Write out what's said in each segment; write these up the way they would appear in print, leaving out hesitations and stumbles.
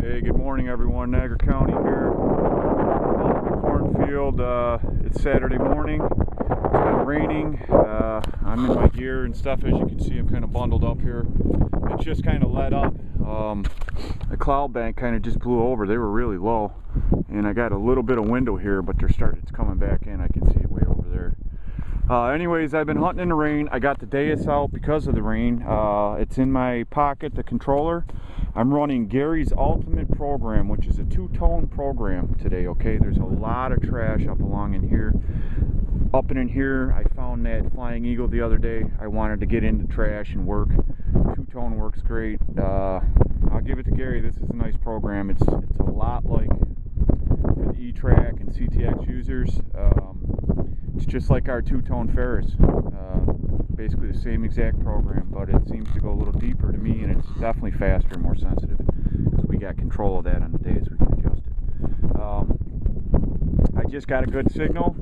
Hey, good morning everyone. Niagara County here. Out in the cornfield. It's Saturday morning. It's been raining. I'm in my gear and stuff. As you can see, I'm kind of bundled up here. It just kind of let up. The cloud bank kind of just blew over. They were really low. And I got a little bit of window here, but it's coming back in. I can see it way over there. Anyways, I've been hunting in the rain. I got the Deus out because of the rain. It's in my pocket, the controller. I'm running Gary's Ultimate program, which is a two-tone program today, okay? There's a lot of trash up along in here. Up and in here, I found that Flying Eagle the other day. I wanted to get into trash and work. Two-tone works great. I'll give it to Gary. This is a nice program. It's a lot like for the E-Track and CTX users. It's just like our two-tone Ferris. Basically the same exact program, but it seems to go a little deeper to me, and it's definitely faster and more sensitive because we got control of that on the days we can adjust it. I just got a good signal,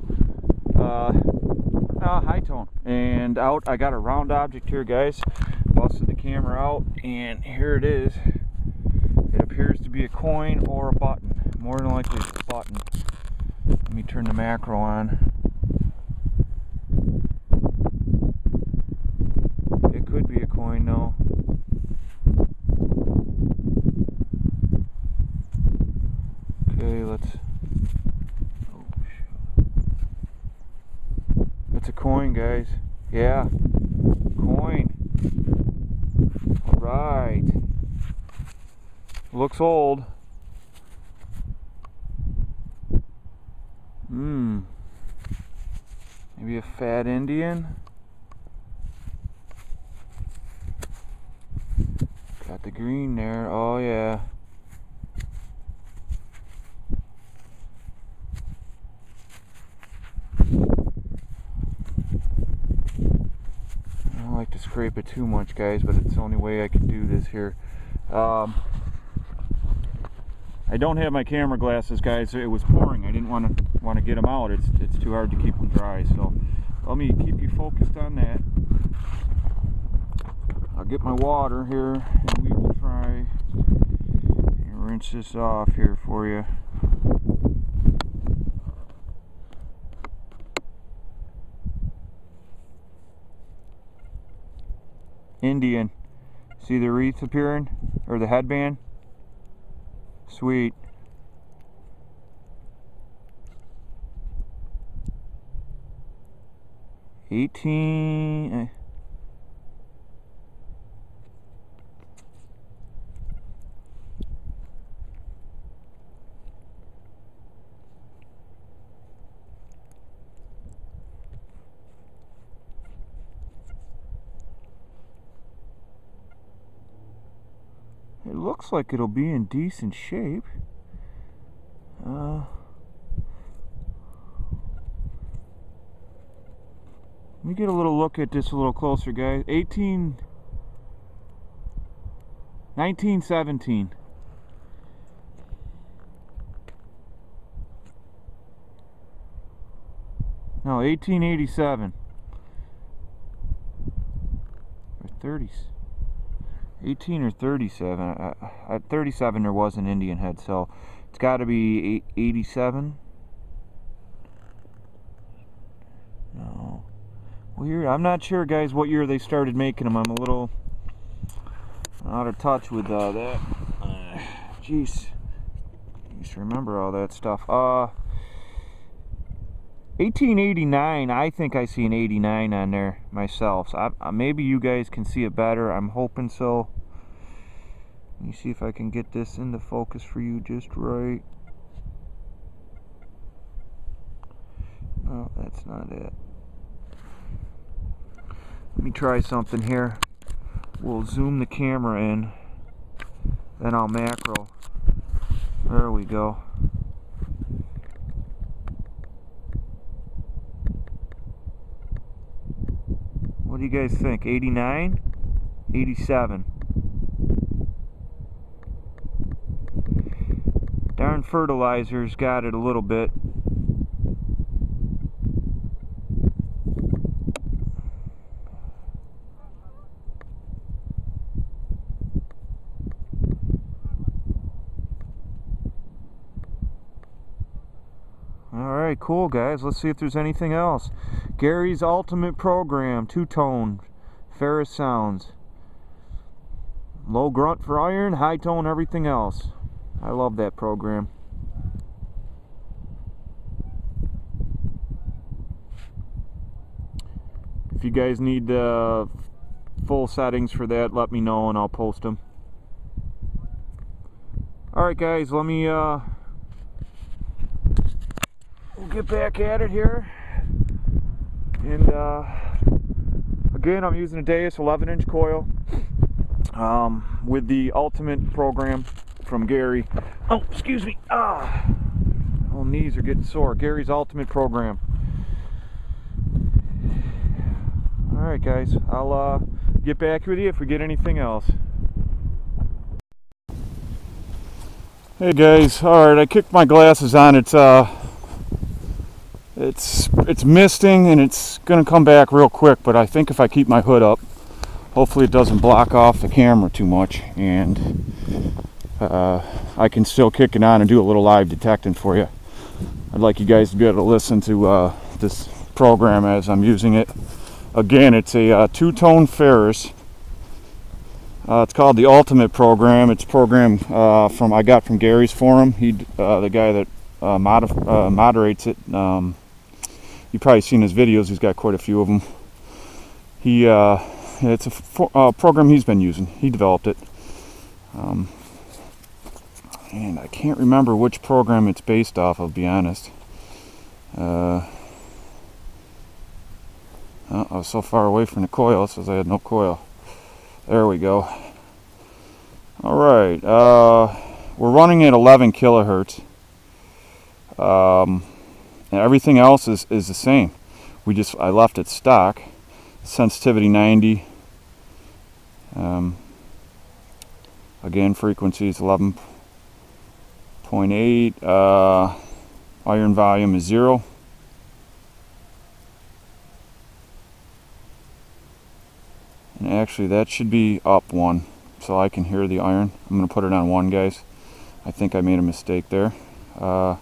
high tone, and out I got a round object here, guys. Busted the camera out, and here it is. It appears to be a coin or a button. More than likely it's a button. Let me turn the macro on. Could be a coin, though. Okay, let's. Oh, that's a coin, guys. Yeah, coin. All right. Looks old. Maybe a fat Indian. Got the green there. Oh yeah. I don't like to scrape it too much, guys, but it's the only way I can do this here. I don't have my camera glasses, guys. It was pouring. I didn't want to get them out. It's too hard to keep them dry. So let me keep you focused on that. I'll get my water here, and we will try and rinse this off here for you. Indian. See the wreath appearing? Or the headband? Sweet. It looks like it'll be in decent shape. Let me get a little look at this a little closer, guys. 1917. No, 1887. Or 30s. 18 or 37. At 37 there was an Indian head, so it's got to be 87. No. Weird. I'm not sure, guys, what year they started making them. I'm a little out of touch with that. Jeez. I used to remember all that stuff. 1889, I think I see an 89 on there myself. So maybe you guys can see it better. I'm hoping so. Let me see if I can get this into focus for you just right. No, that's not it. Let me try something here. We'll zoom the camera in, then I'll macro. There we go. What do you guys think? 89? 87? Darn fertilizer's got it a little bit. cool, guys. Let's see if there's anything else. Gary's Ultimate Program, two-tone, ferrous sounds. Low grunt for iron, high tone everything else. I love that program. If you guys need full settings for that, let me know and I'll post them. Alright guys, let me we'll get back at it here. And again, I'm using a Deus 11-inch coil with the Ultimate Program from Gary. Oh, excuse me. Oh, knees are getting sore. Gary's Ultimate Program. Alright guys, I'll get back with you if we get anything else. Hey guys, alright, I kicked my glasses on. It's misting and it's gonna come back real quick, but I think if I keep my hood up, hopefully it doesn't block off the camera too much, and I can still kick it on and do a little live detecting for you. I'd like you guys to be able to listen to this program as I'm using it. Again, it's a two-tone ferrous. It's called the Ultimate Program. It's a program I got from Gary's forum. He, the guy that moderates it. You've probably seen his videos. He's got quite a few of them. It's a program he's been using. He developed it. And I can't remember which program it's based off of, to be honest. Oh, I was so far away from the coil, it says I had no coil. There we go. Alright, we're running at 11 kilohertz. And everything else is the same. I left it stock. Sensitivity 90. Again, frequency is 11.8. Iron volume is 0. And actually that should be up 1 so I can hear the iron. I'm going to put it on 1, guys. I think I made a mistake there. Or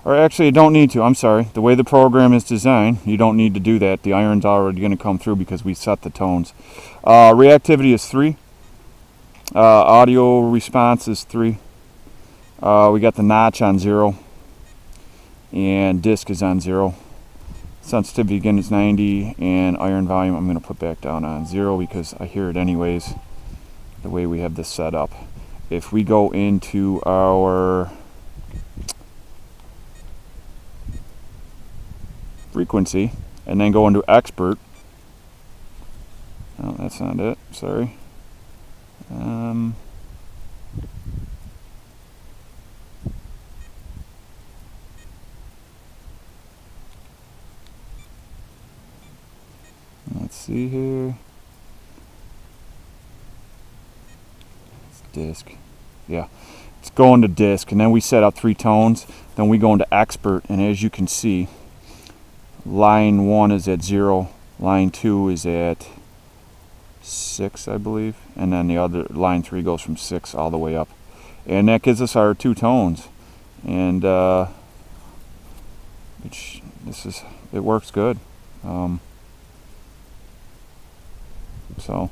actually I don't need to, I'm sorry. The way the program is designed, you don't need to do that. The iron's already going to come through because we set the tones. Reactivity is 3. Audio response is 3. We got the notch on 0. And disc is on 0. Sensitivity again is 90, and iron volume I'm going to put back down on 0 because I hear it anyways the way we have this set up. If we go into our frequency and then go into expert, oh, that's not it, sorry. Let's see here. It's disc. Yeah, it's going to disc, and then we set up 3 tones. Then we go into expert, and as you can see, line 1 is at 0, line 2 is at 6, I believe, and then the other line 3 goes from 6 all the way up, and that gives us our 2 tones. And it works good. So,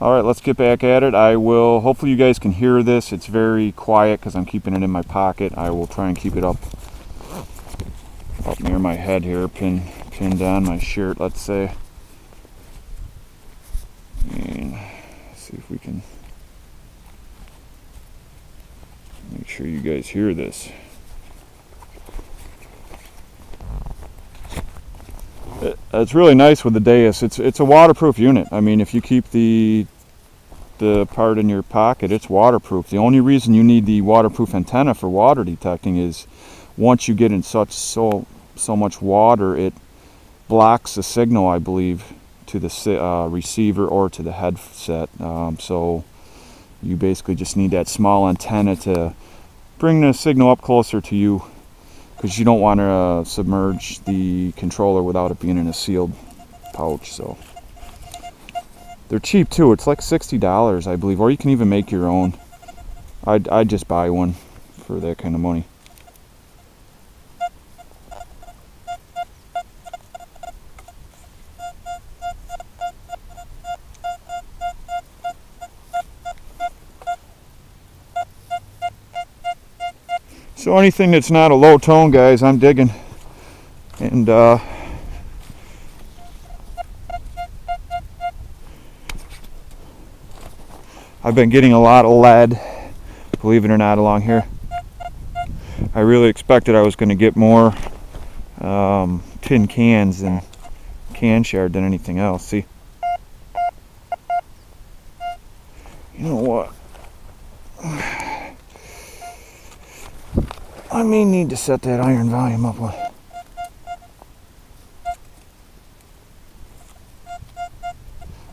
alright, let's get back at it. Hopefully you guys can hear this. It's very quiet because I'm keeping it in my pocket. I will try and keep it up near my head here, pinned on my shirt, let's say. And see if we can make sure you guys hear this. It's really nice with the Deus. It's a waterproof unit. I mean, if you keep the part in your pocket, it's waterproof. The only reason you need the waterproof antenna for water detecting is once you get in so much water, it blocks the signal, I believe, to the receiver or to the headset. So you basically just need that small antenna to bring the signal up closer to you, because you don't want to submerge the controller without it being in a sealed pouch. So they're cheap too. It's like $60, I believe, or you can even make your own. I'd just buy one for that kind of money. So anything that's not a low tone, guys, I'm digging. And I've been getting a lot of lead, believe it or not, along here. I really expected I was going to get more tin cans and can shard than anything else. See, you know what, I may need to set that iron volume up one.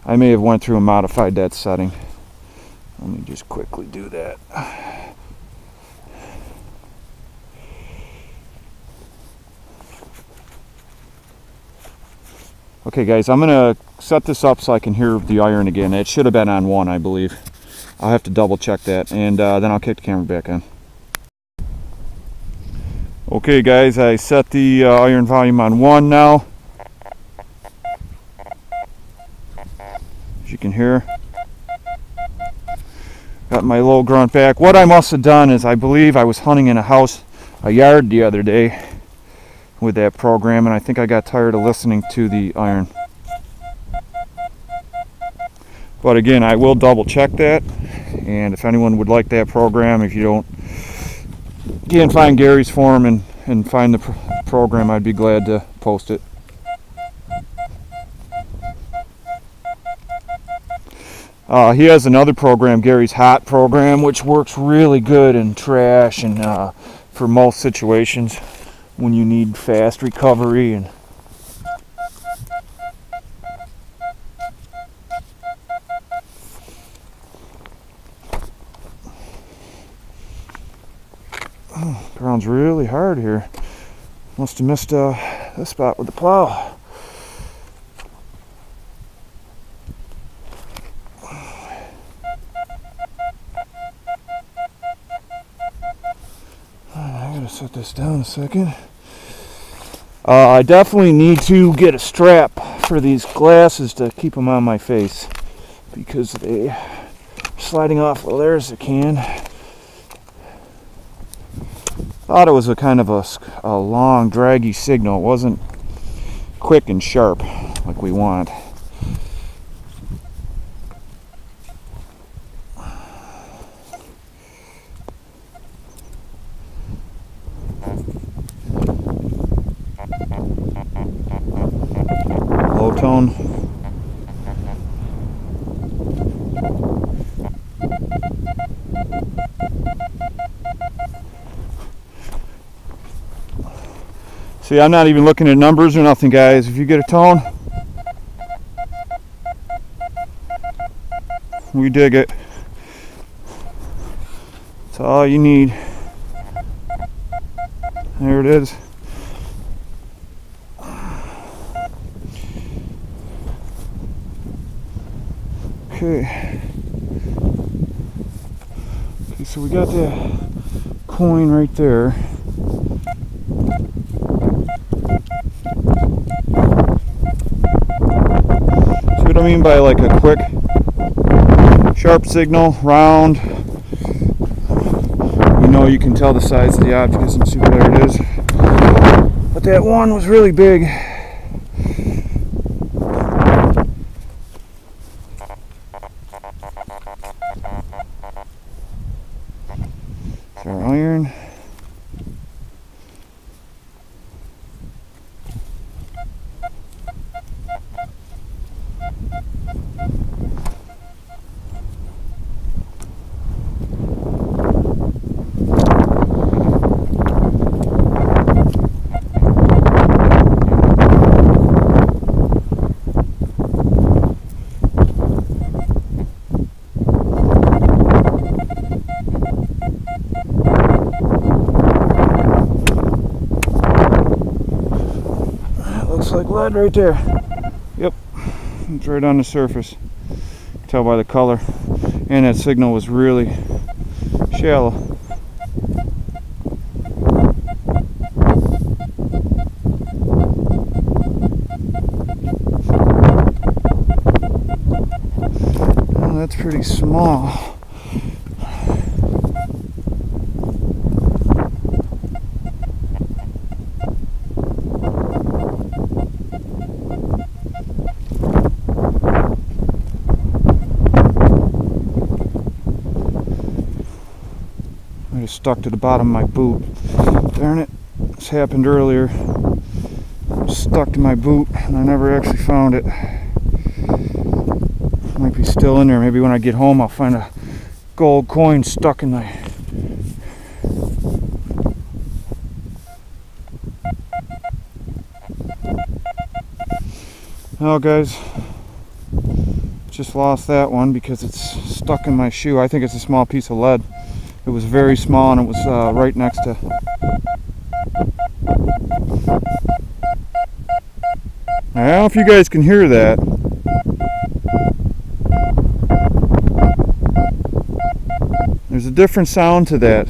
I may have went through and modified that setting. Let me just quickly do that. Okay guys, I'm gonna set this up so I can hear the iron again. It should have been on 1, I believe. I'll have to double check that, and then I'll kick the camera back on. Okay guys, I set the iron volume on 1 now. As you can hear, got my low grunt back. What I must have done is, I believe I was hunting in a yard the other day with that program, and I think I got tired of listening to the iron. But again, I will double check that, and if anyone would like that program, if you can't find Gary's forum and find the program, I'd be glad to post it. He has another program, Gary's Hot program, which works really good in trash and for most situations when you need fast recovery. And ground's really hard here. Must have missed this spot with the plow. I gotta set this down a second. I definitely need to get a strap for these glasses to keep them on my face, because they are sliding off. Well, there's the can. Thought it was a kind of a long, draggy signal. It wasn't quick and sharp like we want. Low tone. See, I'm not even looking at numbers or nothing, guys. If you get a tone, we dig it. That's all you need. There it is. Okay. Okay, so we got the coin right there. See what I mean by like a quick, sharp signal, round. You know, you can tell the size of the object isn't super, there it is. But that one was really big. Our iron. Like lead right there. Yep, it's right on the surface. Tell by the color, and that signal was really shallow. Well, that's pretty small. stuck to the bottom of my boot. Darn it, this happened earlier. Stuck to my boot and I never actually found it. Might be still in there. Maybe when I get home I'll find a gold coin stuck in my... Oh guys, just lost that one because it's stuck in my shoe. I think it's a small piece of lead. It was very small and it was right next to... I don't know if you guys can hear that. There's a different sound to that.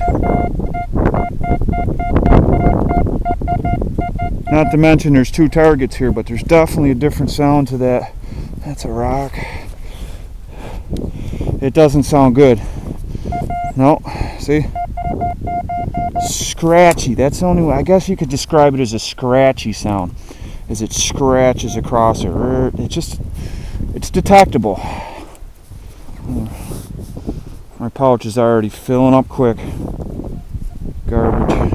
Not to mention there's two targets here, but there's definitely a different sound to that. That's a rock. It doesn't sound good. No, see? Scratchy. That's the only way. I guess you could describe it as a scratchy sound. As it scratches across it. It's detectable. My pouch is already filling up quick. Garbage.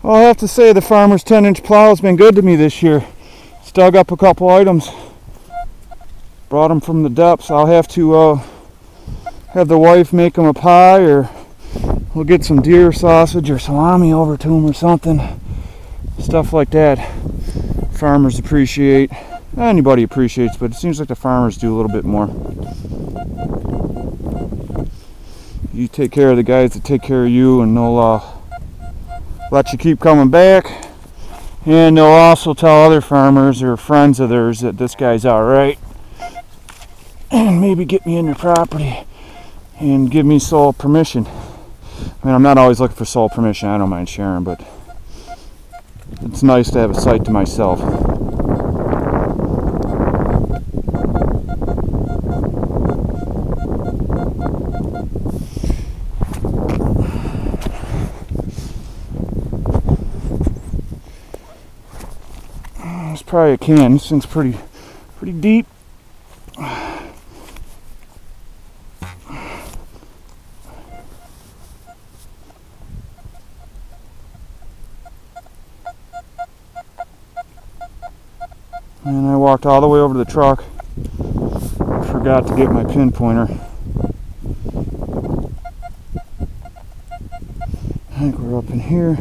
Well, I have to say the farmer's 10-inch plow has been good to me this year. It's dug up a couple items. Brought them from the depths. I'll have to have the wife make them a pie, or we'll get some deer sausage or salami over to them or something. Stuff like that. Farmers appreciate. Anybody appreciates, but it seems like the farmers do a little bit more. You take care of the guys that take care of you, and they'll let you keep coming back, and they'll also tell other farmers or friends of theirs that this guy's alright, and maybe get me in their property and give me sole permission. I mean, I'm not always looking for sole permission. I don't mind sharing, but it's nice to have a site to myself. Probably a can. This thing's pretty deep. And I walked all the way over to the truck. Forgot to get my pinpointer. I think we're up in here.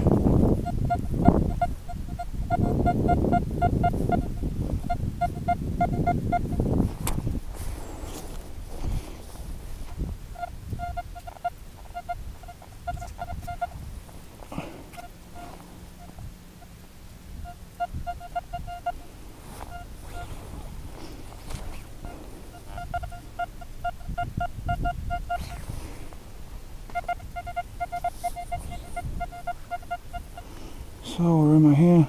So where am I here?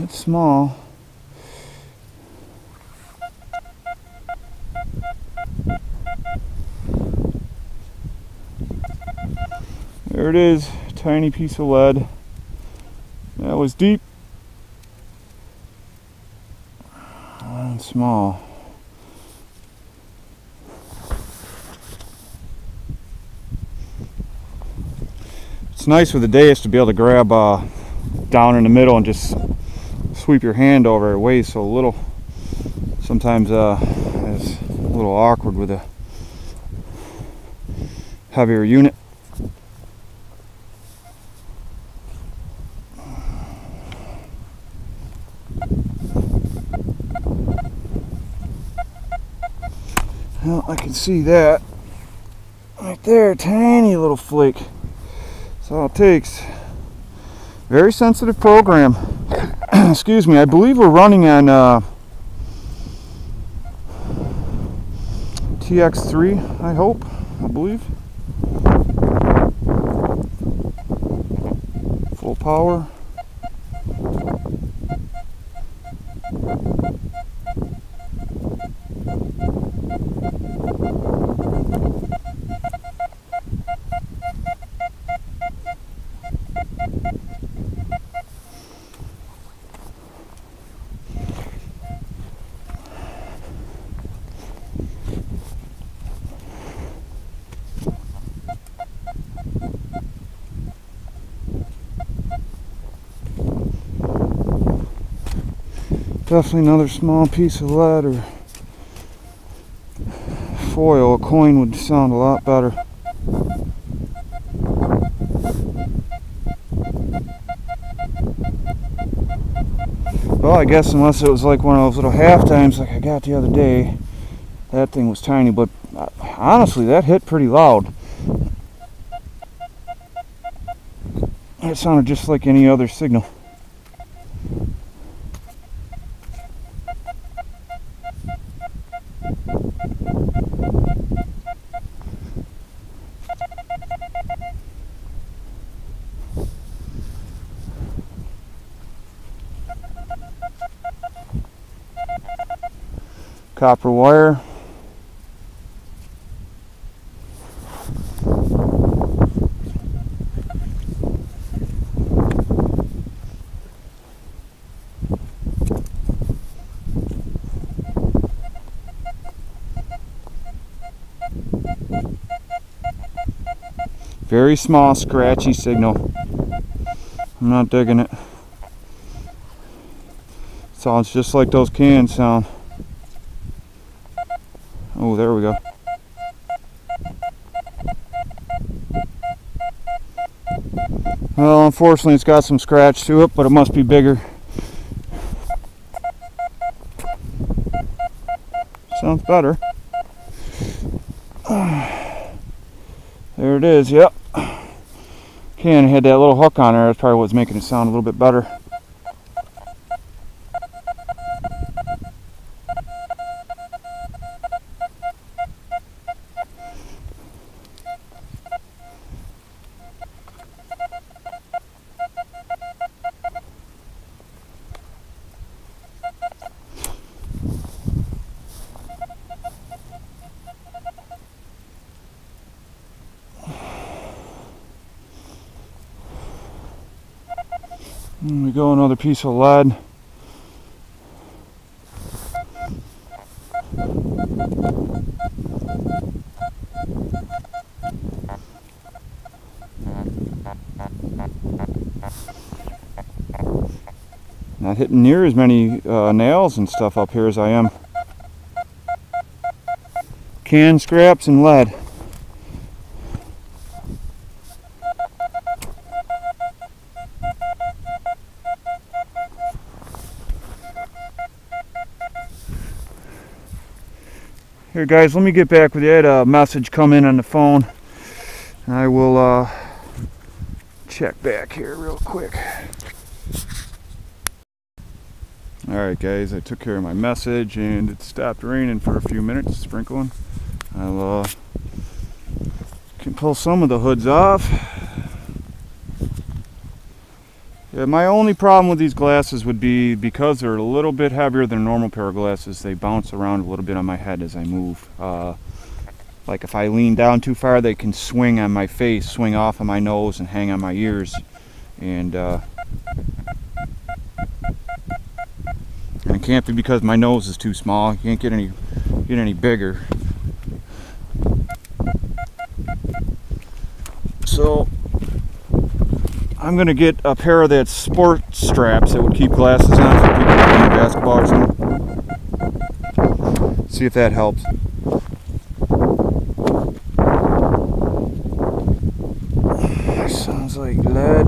It's small. There it is, tiny piece of lead. That was deep and small. It's nice with the Deus to be able to grab down in the middle and just sweep your hand over. It weighs so little. Sometimes it's a little awkward with a heavier unit. Well, I can see that right there, tiny little flake. That's all it takes. Very sensitive program. Excuse me, I believe we're running on TX3, I believe. Full power. Definitely another small piece of lead or foil, a coin would sound a lot better. Well, I guess unless it was like one of those little half times like I got the other day, that thing was tiny, but honestly that hit pretty loud. It sounded just like any other signal. Copper wire. Very small, scratchy signal. I'm not digging it. Sounds just like those cans sound. Oh, there we go. Well, unfortunately it's got some scratch to it, but it must be bigger. Sounds better. There it is, yep. Can had that little hook on there, that's probably what's making it sound a little bit better. There we go, another piece of lead. Not hitting near as many nails and stuff up here as I am can scraps and lead. Here guys, let me get back with you. I had a message come in on the phone. I will check back here real quick. Alright guys, I took care of my message and it stopped raining for a few minutes, sprinkling. I'll can pull some of the hoods off. Yeah, my only problem with these glasses would be because they're a little bit heavier than a normal pair of glasses, they bounce around a little bit on my head as I move. Like if I lean down too far, they can swing on my face, swing off on my nose and hang on my ears. And it can't be because my nose is too small. I can't get any bigger. So I'm gonna get a pair of that sport straps that would keep glasses on for people playing basketball or something. See if that helps. Sounds like lead.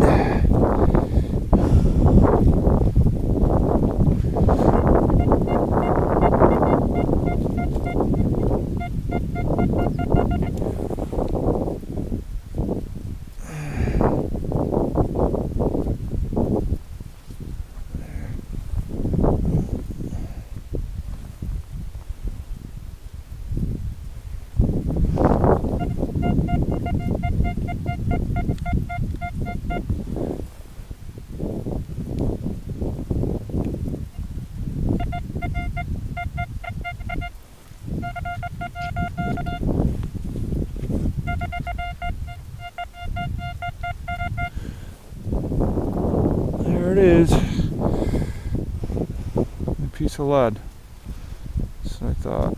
it is. A piece of lead. That's what I thought.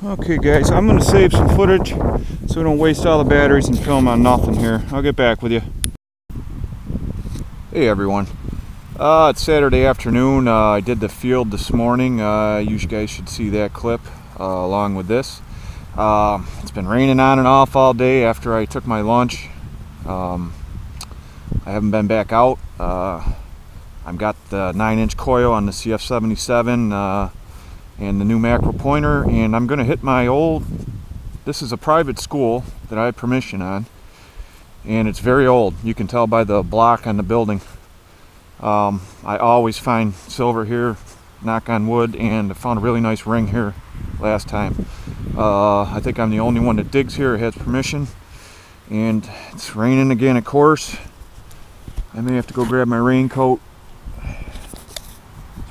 Okay guys, I'm going to save some footage so we don't waste all the batteries and film on nothing here. I'll get back with you. Hey everyone. It's Saturday afternoon. I did the field this morning. You guys should see that clip along with this. It's been raining on and off all day after I took my lunch. I haven't been back out. I've got the 9-inch coil on the CF77 and the new macro pointer, and I'm going to hit my old, this is a private school that I had permission on, and it's very old. You can tell by the block on the building. I always find silver here, knock on wood, and I found a really nice ring here last time. I think I'm the only one that digs here, has permission, and it's raining again, of course. I may have to go grab my raincoat.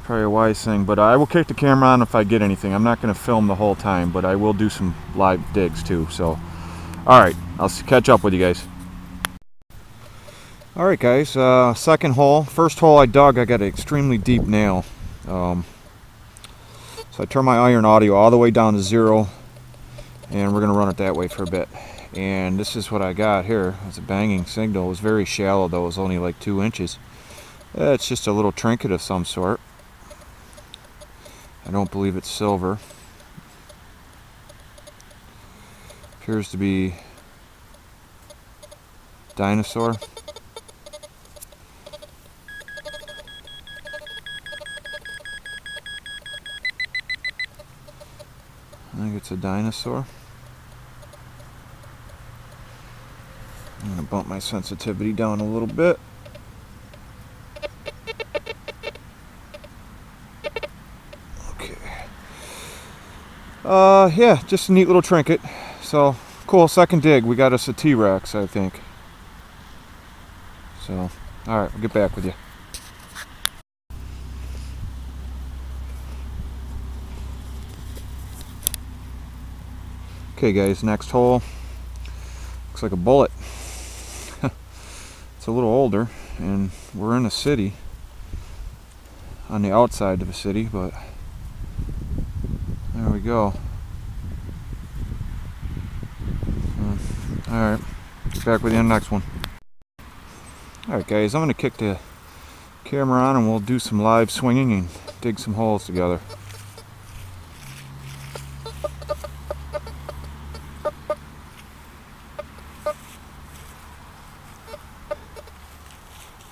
Probably a wise thing, but I will kick the camera on if I get anything. I'm not going to film the whole time, but I will do some live digs too. So, alright, I'll catch up with you guys. Alright guys, second hole. First hole I dug, I got an extremely deep nail. So I turned my iron audio all the way down to 0, and we're going to run it that way for a bit. And this is what I got here. It's a banging signal. It was very shallow though, it was only like 2 inches. It's just a little trinket of some sort. I don't believe it's silver. Appears to be dinosaur. I think it's a dinosaur. I'm going to bump my sensitivity down a little bit. Yeah, just a neat little trinket. So, cool, second dig. We got us a T-Rex, I think. So, alright, we'll get back with you. Okay guys, next hole. Looks like a bullet. It's a little older, and we're in a city. On the outside of a city, but there we go. Alright, get back with you on the next one. Alright guys, I'm going to kick the camera on and we'll do some live swinging and dig some holes together.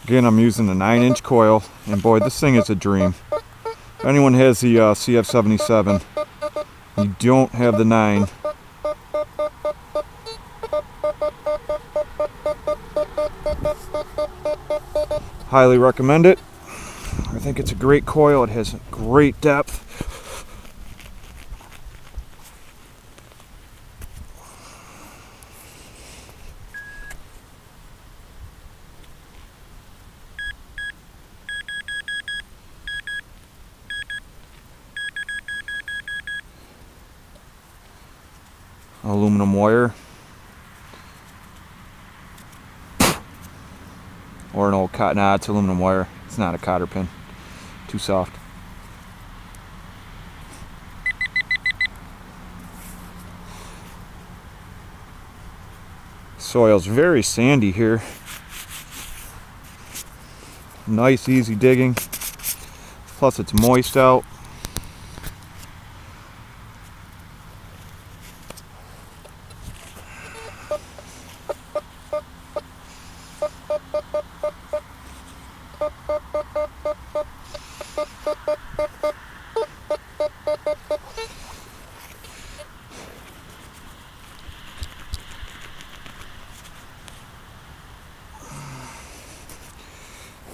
Again, I'm using the 9-inch coil, and boy, this thing is a dream. If anyone has the CF77, you don't have the 9. Highly recommend it. I think it's a great coil. It has great depth. Aluminum wire. Or an old cotton. Nah, it's aluminum wire. It's not a cotter pin. Too soft. Soil's very sandy here. Nice, easy digging. Plus, it's moist out.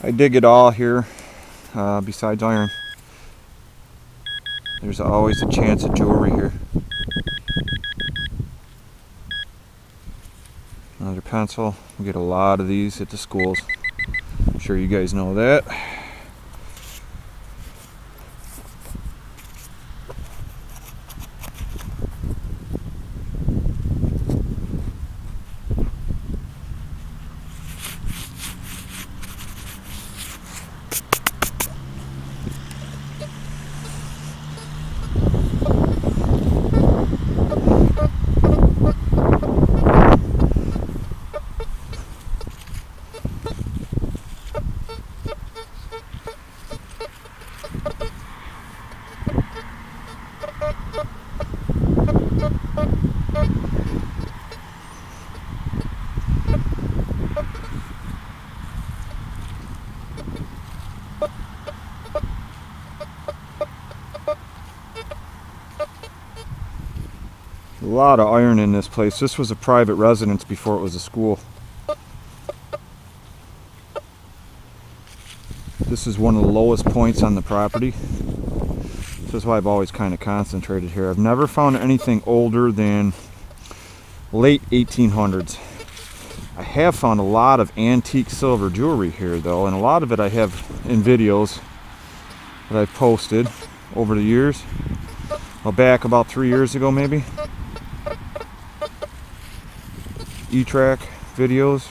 I dig it all here, besides iron. There's always a chance of jewelry here. Another pencil. We get a lot of these at the schools. sure you guys know that. A lot of iron in this place. This was a private residence before it was a school. This is one of the lowest points on the property. This is why I've always kind of concentrated here. I've never found anything older than late 1800s. I have found a lot of antique silver jewelry here though, and a lot of it I have in videos that I've posted over the years. Well, back about 3 years ago maybe. E-track videos.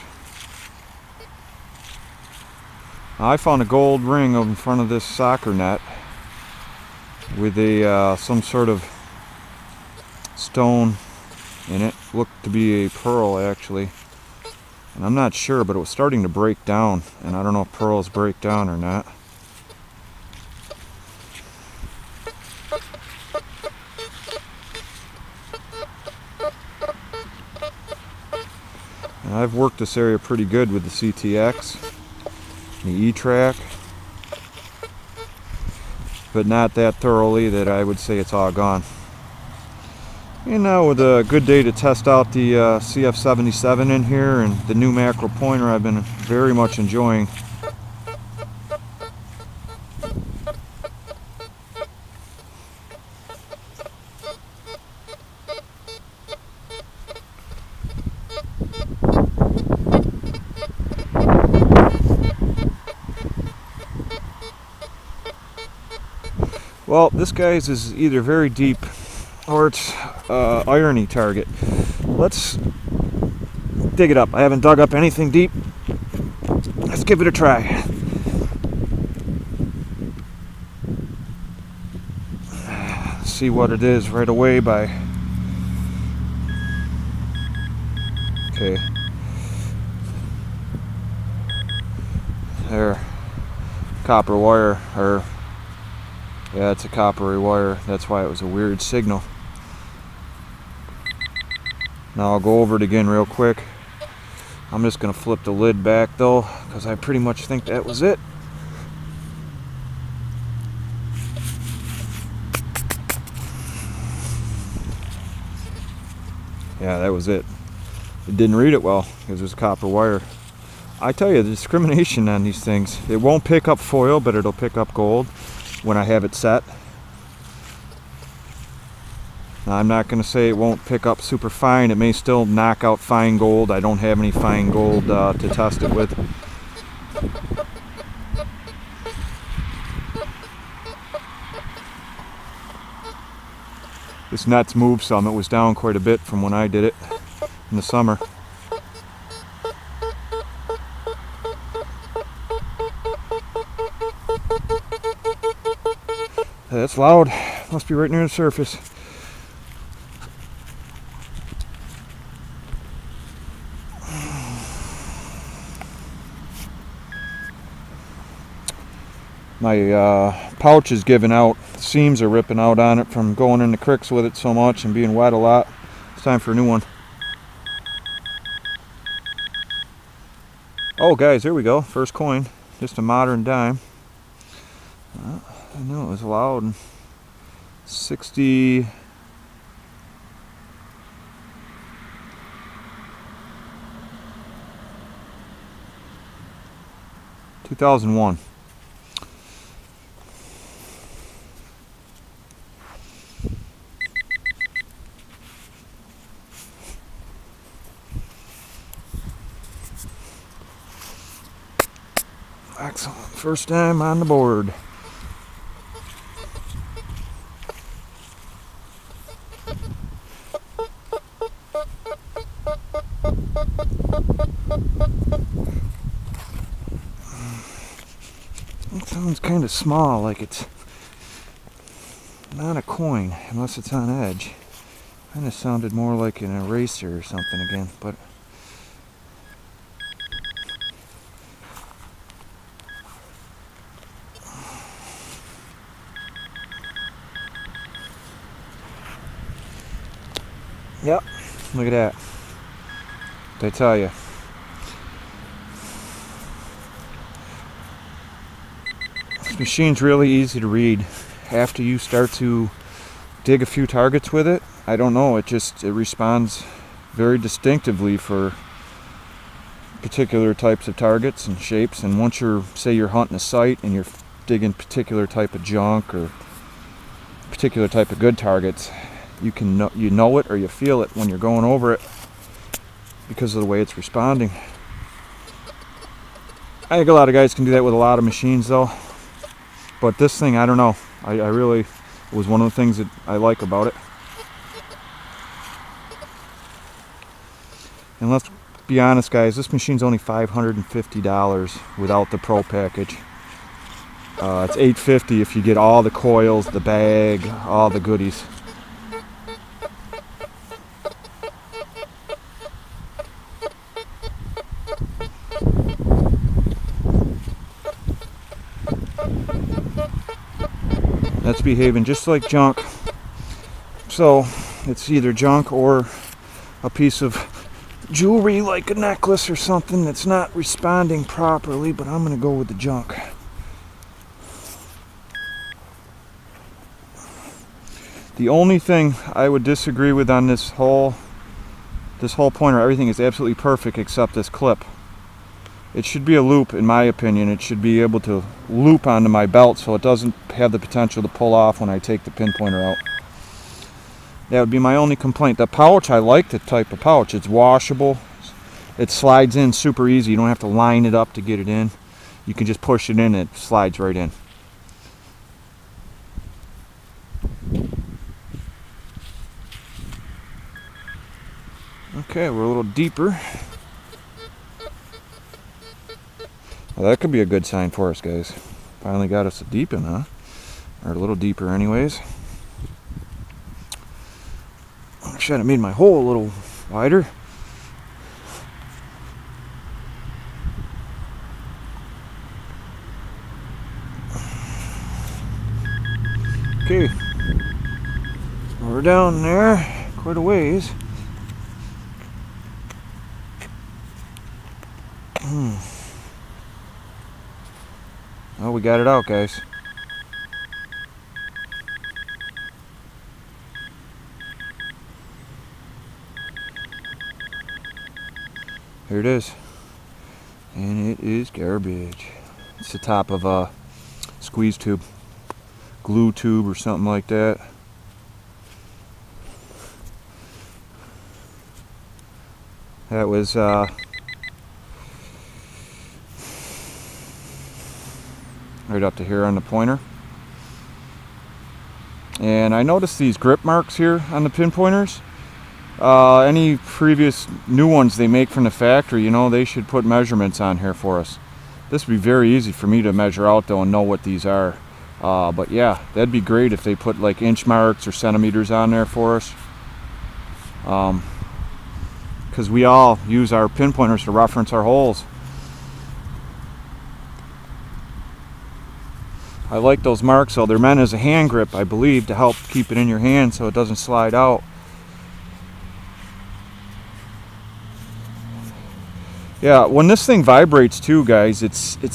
I found a gold ring in front of this soccer net with a some sort of stone in it. Looked to be a pearl actually, and I'm not sure, but it was starting to break down, and I don't know if pearls break down or not. And I've worked this area pretty good with the CTX, the E-track, but not that thoroughly that I would say it's all gone. And now with a good day to test out the CF77 in here and the new macro pointer I've been very much enjoying. Well, this guy's is either very deep or it's irony target. Let's dig it up. I haven't dug up anything deep. Let's give it a try. See what it is right away by... Okay. There. Copper wire, or... Yeah, it's a coppery wire. That's why it was a weird signal. Now I'll go over it again real quick. I'm just going to flip the lid back though, because I pretty much think that was it. Yeah, that was it. It didn't read it well because it was copper wire. I tell you, the discrimination on these things. It won't pick up foil, but it'll pick up gold when I have it set. Now, I'm not going to say it won't pick up super fine. It may still knock out fine gold. I don't have any fine gold to test it with. This net's moved some. It was down quite a bit from when I did it in the summer. That's loud. Must be right near the surface. My pouch is giving out. The seams are ripping out on it from going in the cricks with it so much and being wet a lot. It's time for a new one. Oh guys, here we go. First coin. Just a modern dime. I knew it was loud. 60... 2001. Excellent. First time on the board. It sounds kind of small, like it's not a coin, unless it's on edge. Kind of sounded more like an eraser or something again, but yep, look at that. Did I tell you? This machine's really easy to read. After you start to dig a few targets with it, I don't know, it responds very distinctively for particular types of targets and shapes. And once say you're hunting a site and you're digging particular type of junk or particular type of good targets, you know it or you feel it when you're going over it because of the way it's responding. I think a lot of guys can do that with a lot of machines though, but this thing, I don't know, I really, it was one of the things that I like about it. And let's be honest guys, this machine's only $550 without the Pro package. It's $850 if you get all the coils, the bag, all the goodies. That's behaving just like junk. So it's either junk or a piece of jewelry like a necklace or something that's not responding properly, but I'm going to go with the junk. The only thing I would disagree with on this whole pointer, everything is absolutely perfect except this clip. It should be a loop, in my opinion. It should be able to loop onto my belt so it doesn't have the potential to pull off when I take the pinpointer out. That would be my only complaint. The pouch, I like the type of pouch. It's washable. It slides in super easy. You don't have to line it up to get it in. You can just push it in and it slides right in. Okay, we're a little deeper. Well, that could be a good sign for us, guys. Finally got us a deep in, huh? Or a little deeper anyways. I should have made my hole a little wider. Okay. We're down there quite a ways. Oh, we got it out, guys. Here it is. And it is garbage. It's the top of a squeeze tube, glue tube or something like that. That was right up to here on the pointer. And I noticed these grip marks here on the pinpointers. Any previous new ones they make from the factory, you know, they should put measurements on here for us. This would be very easy for me to measure out though and know what these are. But yeah, that'd be great if they put like inch marks or centimeters on there for us. Because we all use our pinpointers to reference our holes. I like those marks, so they're meant as a hand grip, I believe, to help keep it in your hand so it doesn't slide out. Yeah, when this thing vibrates too, guys, it's if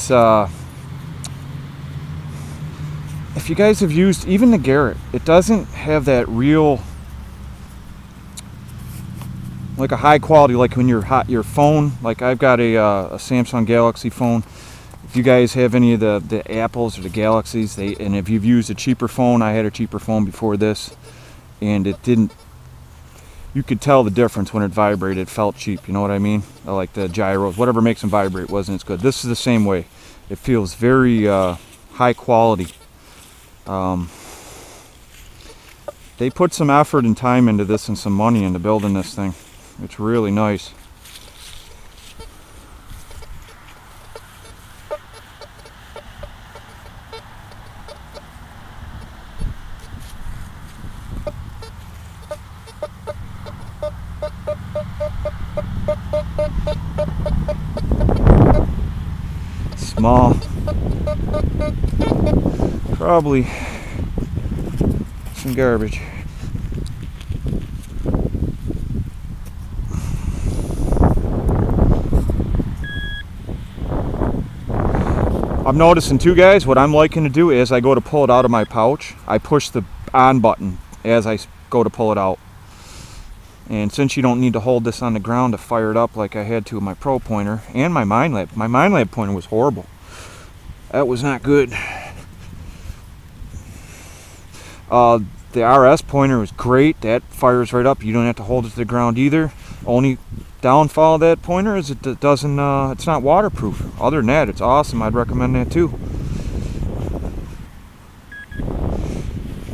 you guys have used even the Garrett, it doesn't have that real, like a high quality, like when your phone, like I've got a Samsung Galaxy phone. If you guys have any of the Apples or the Galaxies, and if you've used a cheaper phone, I had a cheaper phone before this, and it didn't, you could tell the difference when it vibrated. It felt cheap, you know what I mean? Like the gyros, whatever makes them vibrate wasn't as good. This is the same way. it feels very high quality. They put some effort and time into this and some money into building this thing. It's really nice. Small. Probably some garbage. I'm noticing too, guys, what I'm liking to do is I go to pull it out of my pouch, I push the on button as I go to pull it out. And since you don't need to hold this on the ground to fire it up like I had to with my Pro pointer and my Mind Lab pointer was horrible. That was not good. The RS pointer was great. That fires right up. You don't have to hold it to the ground either. Only downfall of that pointer is it doesn't. It's not waterproof. Other than that, it's awesome. I'd recommend that too.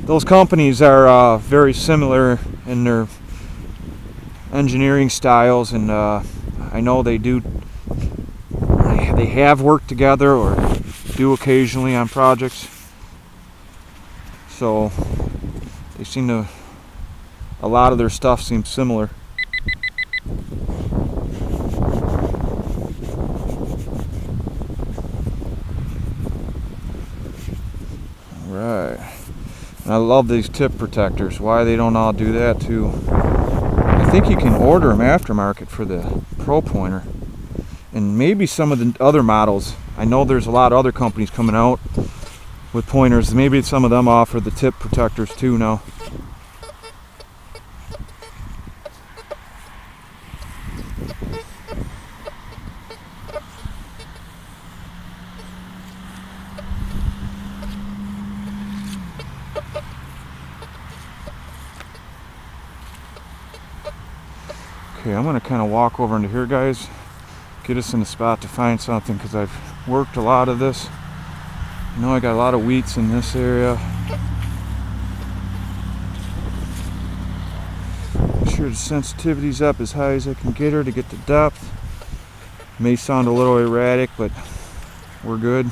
Those companies are very similar in their engineering styles, and I know they do. They have worked together or do occasionally on projects. So they seem to. A lot of their stuff seems similar. Right. And I love these tip protectors. Why they don't all do that too? I think you can order them aftermarket for the Pro pointer. And maybe some of the other models. I know there's a lot of other companies coming out with pointers. Maybe some of them offer the tip protectors too now. Okay, I'm going to kind of walk over into here, guys. Get us in the spot to find something, because I've worked a lot of this. I know I got a lot of wheats in this area. Make sure the sensitivity's up as high as I can get her to get the depth. May sound a little erratic, but we're good.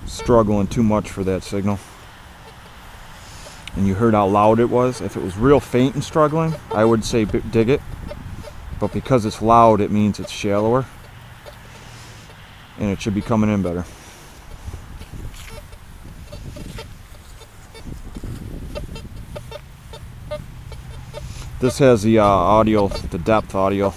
Struggling too much for that signal. And you heard how loud it was. If it was real faint and struggling, I would say dig it. But because it's loud, it means it's shallower. And it should be coming in better. This has the audio, the depth audio.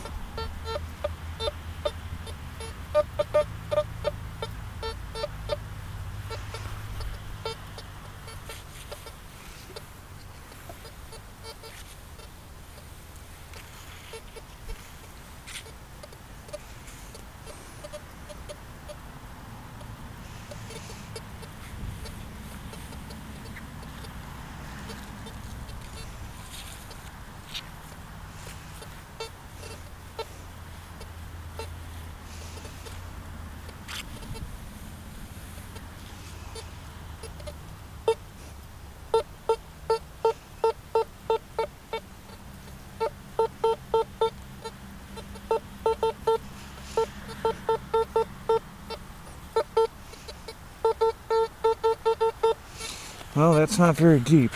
Well, that's not very deep.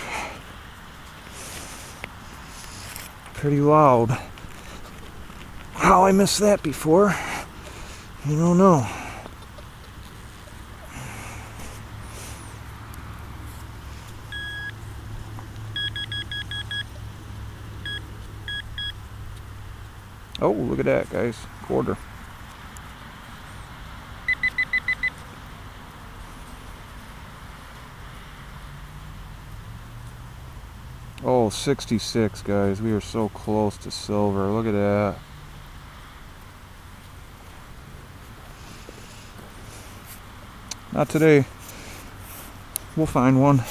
Pretty loud. How I missed that before, I don't know. Oh, look at that, guys. Quarter. Oh, 66, guys. We are so close to silver. Look at that. Not today. We'll find one.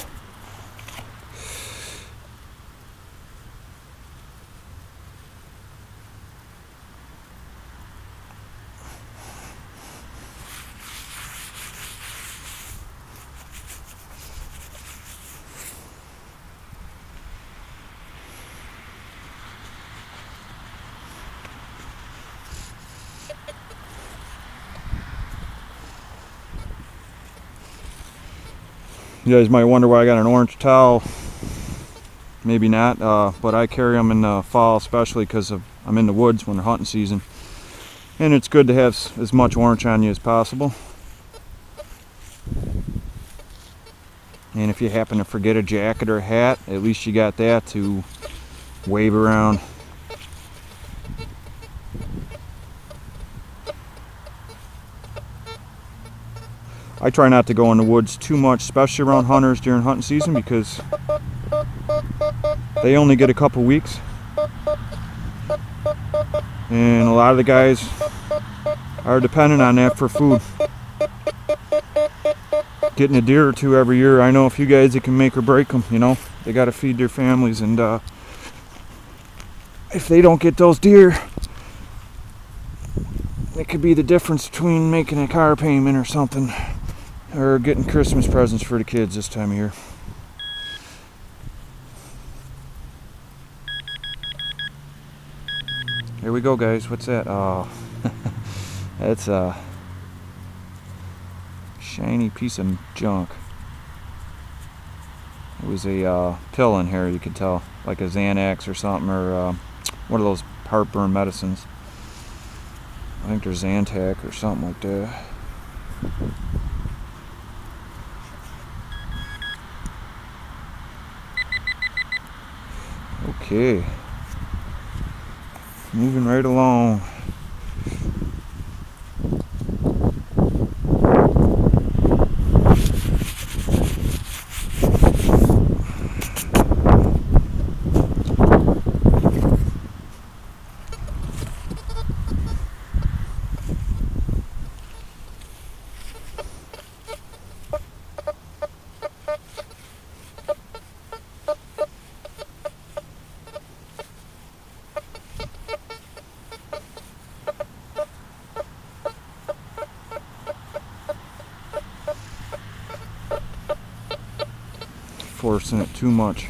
You guys might wonder why I got an orange towel. Maybe not, but I carry them in the fall, especially because I'm in the woods when they're hunting season. And it's good to have as much orange on you as possible. And if you happen to forget a jacket or a hat, at least you got that to wave around. I try not to go in the woods too much, especially around hunters during hunting season, because they only get a couple weeks. And a lot of the guys are dependent on that for food. Getting a deer or two every year, I know a few guys that can make or break them, you know. They got to feed their families, and if they don't get those deer, it could be the difference between making a car payment or something, or getting Christmas presents for the kids this time of year. Here we go, guys. What's that? Oh, that's a shiny piece of junk. It was a pill in here, you could tell, like a Xanax or something, or one of those heartburn medicines. I think there's Zantac or something like that. Okay, moving right along. Forcing it too much.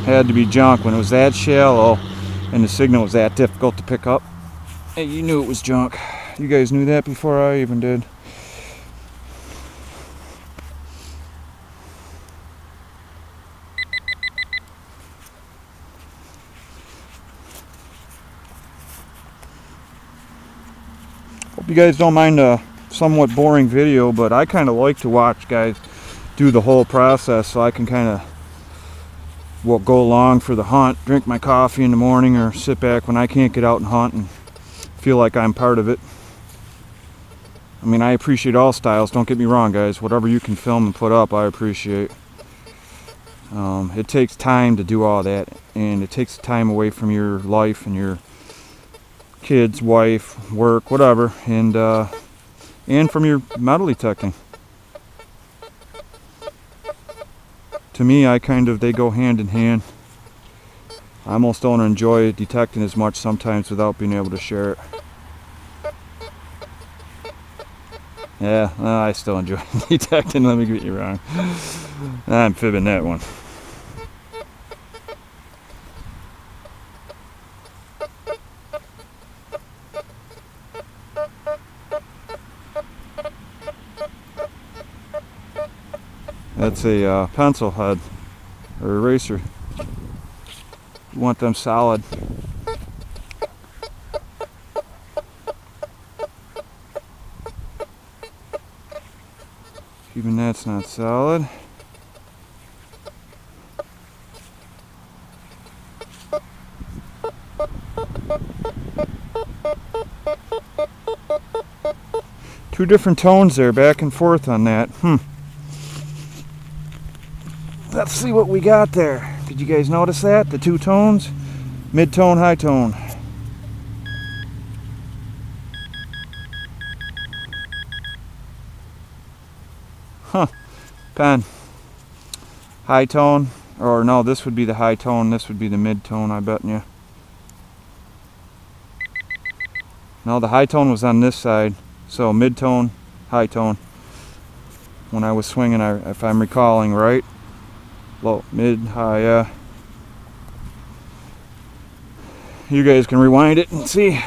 Had to be junk when it was that shallow and the signal was that difficult to pick up. Hey, you knew it was junk. You guys knew that before I even did. Hope you guys don't mind a somewhat boring video, but I kind of like to watch guys do the whole process, so I can kind of go along for the hunt, drink my coffee in the morning, or sit back when I can't get out and hunt and feel like I'm part of it. I mean, I appreciate all styles, don't get me wrong, guys. Whatever you can film and put up, I appreciate. It takes time to do all that, and it takes time away from your life and your kids, wife, work, whatever, and from your metal detecting. To me, they go hand in hand. I almost don't enjoy detecting as much sometimes without being able to share it. Yeah, I still enjoy detecting, let me get you wrong. I'm fibbing that one. That's a pencil head or eraser. You want them solid. Even that's not solid. Two different tones there, back and forth on that. Let's see what we got there. Did you guys notice that? The two tones? Mid-tone, high tone. Pen. High tone. Or no, this would be the high tone. This would be the mid-tone, I bet you. No, the high tone was on this side. So mid-tone, high tone. When I was swinging, if I'm recalling right. Low, mid, high, yeah. You guys can rewind it and see.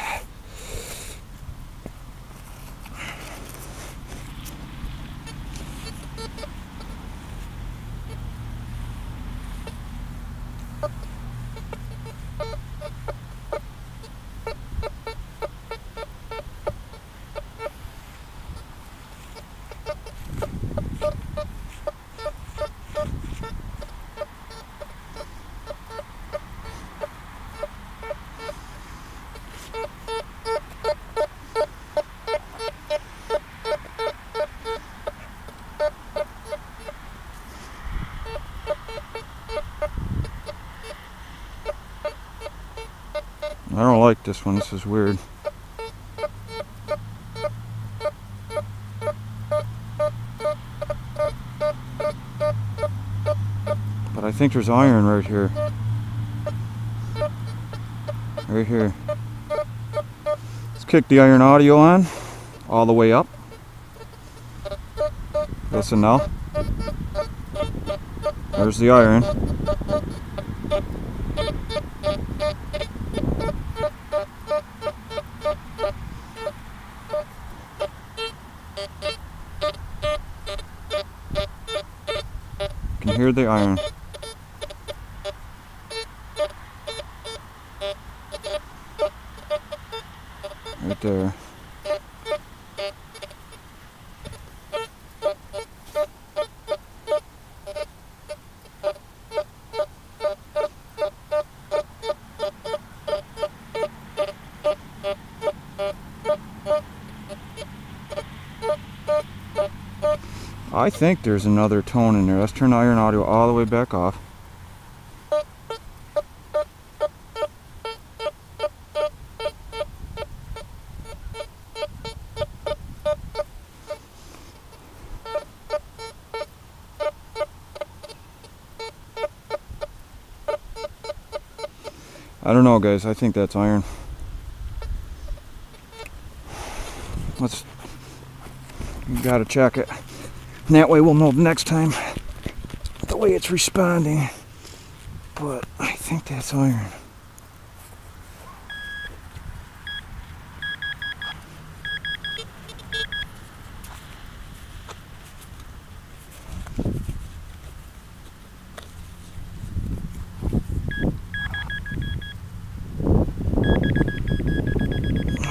I don't like this one, this is weird. But I think there's iron right here. Right here. Let's kick the iron audio on, all the way up. Listen now. There's the iron. You can hear the iron. Right there. I think there's another tone in there. Let's turn the iron audio all the way back off. I don't know, guys. I think that's iron. We gotta check it. And that way we'll know next time the way it's responding. But I think that's iron.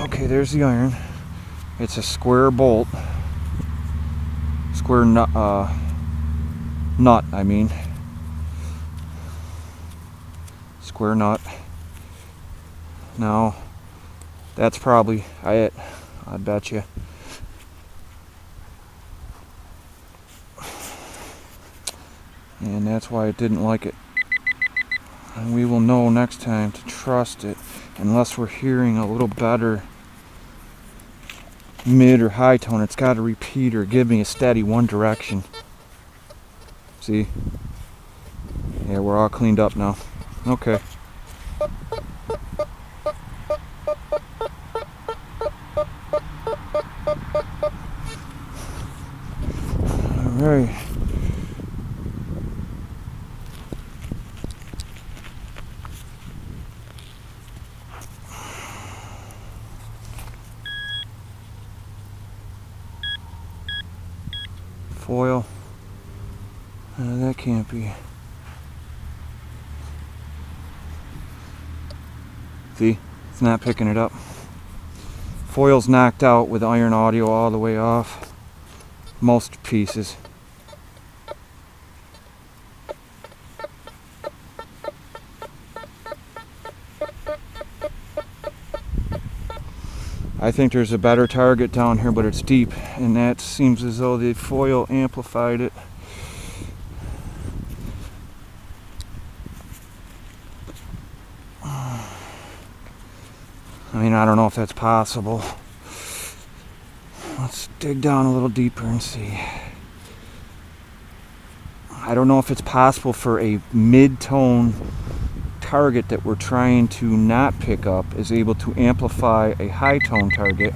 Okay, there's the iron. It's a square bolt. Square nut, I mean. Square nut. Now, that's probably it, I bet you. And that's why it didn't like it. And we will know next time to trust it, unless we're hearing a little better mid or high tone. It's got to repeat or give me a steady one direction. See? Yeah, we're all cleaned up now. Okay. Alright. Foil. That can't be. See? It's not picking it up. Foil's knocked out with iron audio all the way off. Most pieces. I think there's a better target down here, but it's deep, and that seems as though the foil amplified it. I mean, I don't know if that's possible. Let's dig down a little deeper and see. I don't know if it's possible for a mid-tone target that we're trying to not pick up is able to amplify a high-tone target.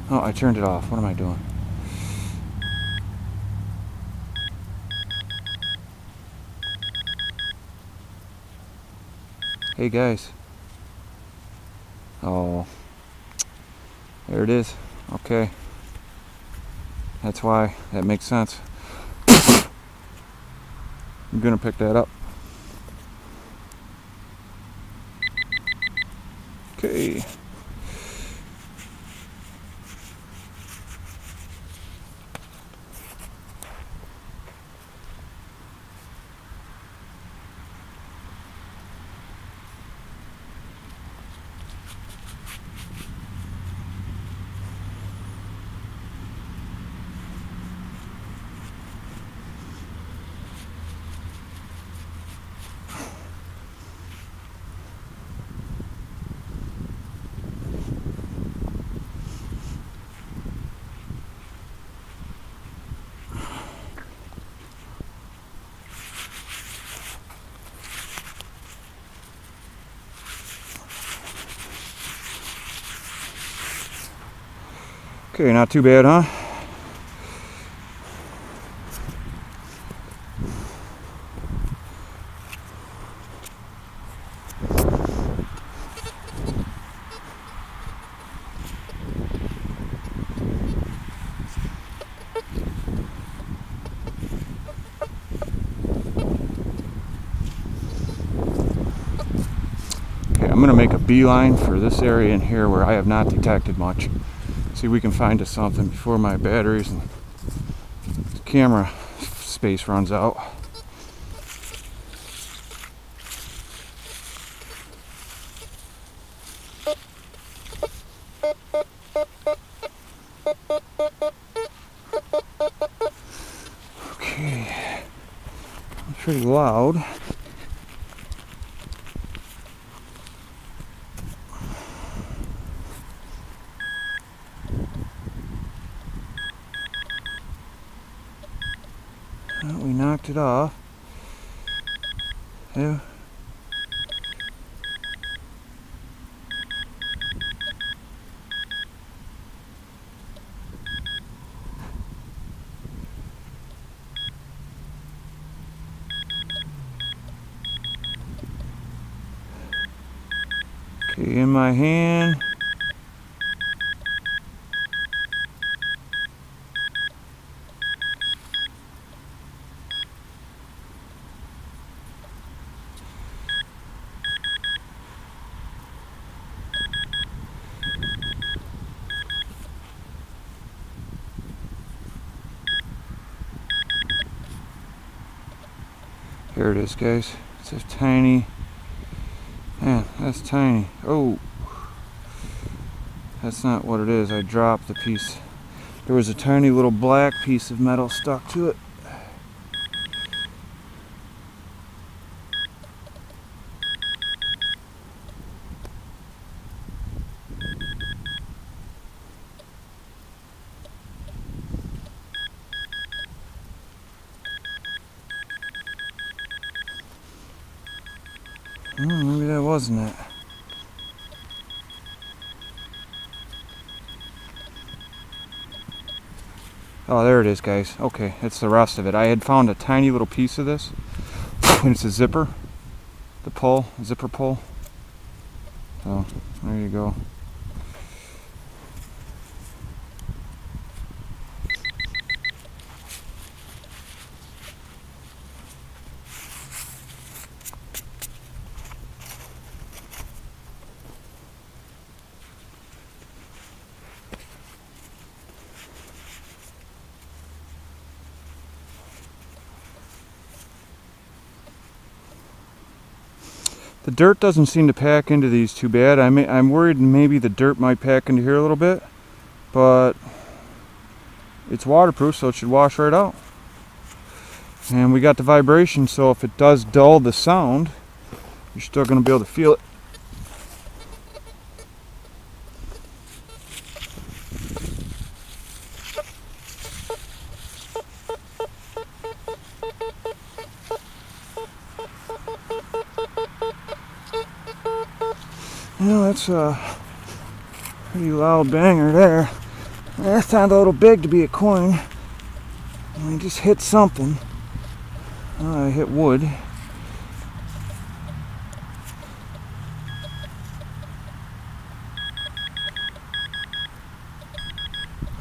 Oh, I turned it off. What am I doing? Hey guys. Oh, there it is. Okay, that's why. That makes sense. I'm gonna pick that up. Okay. Okay, not too bad, huh? Okay, I'm gonna make a beeline for this area in here where I have not detected much. See if we can find us something before my batteries and camera space runs out. Okay, it's pretty loud. We knocked it off. Yeah. Okay, in my hand. Here it is, guys. It's a tiny, man, that's tiny. Oh, that's not what it is. I dropped the piece. There was a tiny little black piece of metal stuck to it. Maybe that wasn't it. Oh, there it is, guys. Okay, it's the rest of it. I had found a tiny little piece of this, and it's a zipper. The pull, zipper pull. So, there you go. The dirt doesn't seem to pack into these too bad. I'm worried maybe the dirt might pack into here a little bit, but it's waterproof, so it should wash right out. And we got the vibration, so if it does dull the sound, you're still going to be able to feel it. Well, that's a pretty loud banger there. That sounded a little big to be a coin. I just hit something. I hit wood.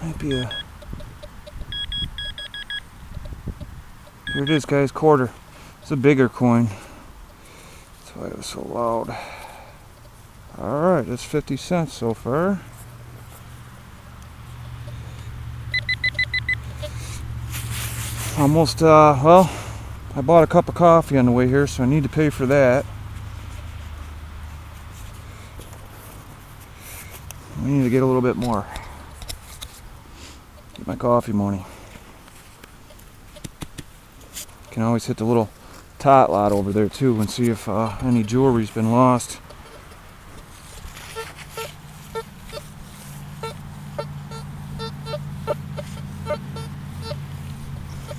Might be a... Here it is, guys, quarter. It's a bigger coin. That's why it was so loud. Alright, that's 50 cents so far. Almost, well, I bought a cup of coffee on the way here, so I need to pay for that. We need to get a little bit more. Get my coffee money. Can always hit the little tot lot over there too and see if any jewelry's been lost.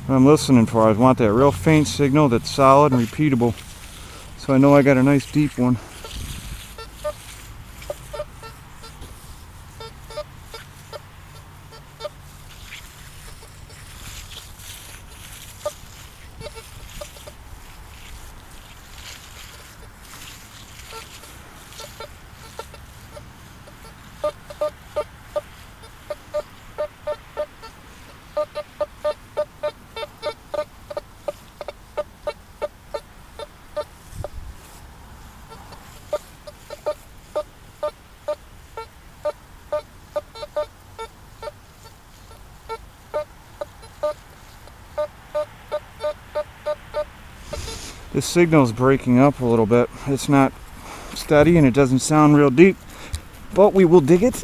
What I'm listening for, I want that real faint signal that's solid and repeatable, so I know I got a nice deep one. This signal is breaking up a little bit. It's not steady and it doesn't sound real deep, but we will dig it.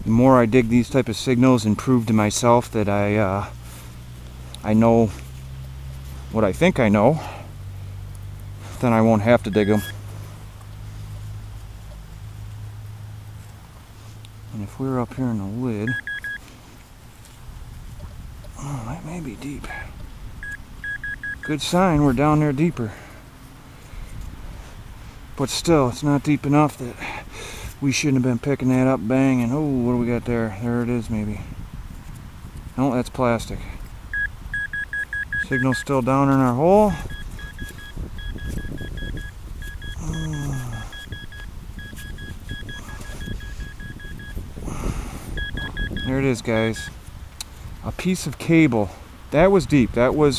The more I dig these type of signals and prove to myself that I know what I think I know, then I won't have to dig them. And if we're up here in the lid, oh, that may be deep. Good sign we're down there deeper. But still, it's not deep enough that we shouldn't have been picking that up, banging. Oh, what do we got there? There it is, maybe. No, that's plastic. Signal's still down in our hole. There it is, guys. A piece of cable. That was deep. That was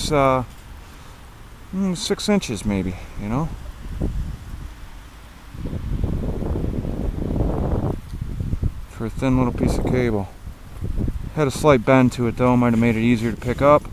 6 inches maybe, you know? For a thin little piece of cable. Had a slight bend to it though, might have made it easier to pick up.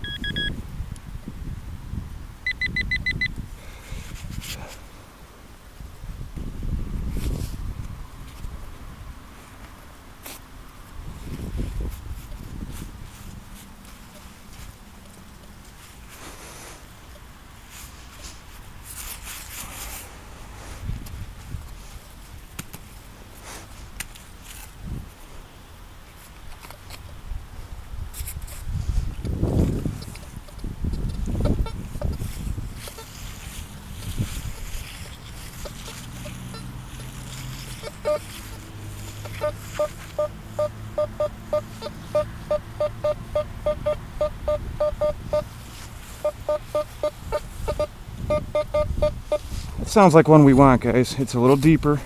Sounds like one we want, guys. It's a little deeper.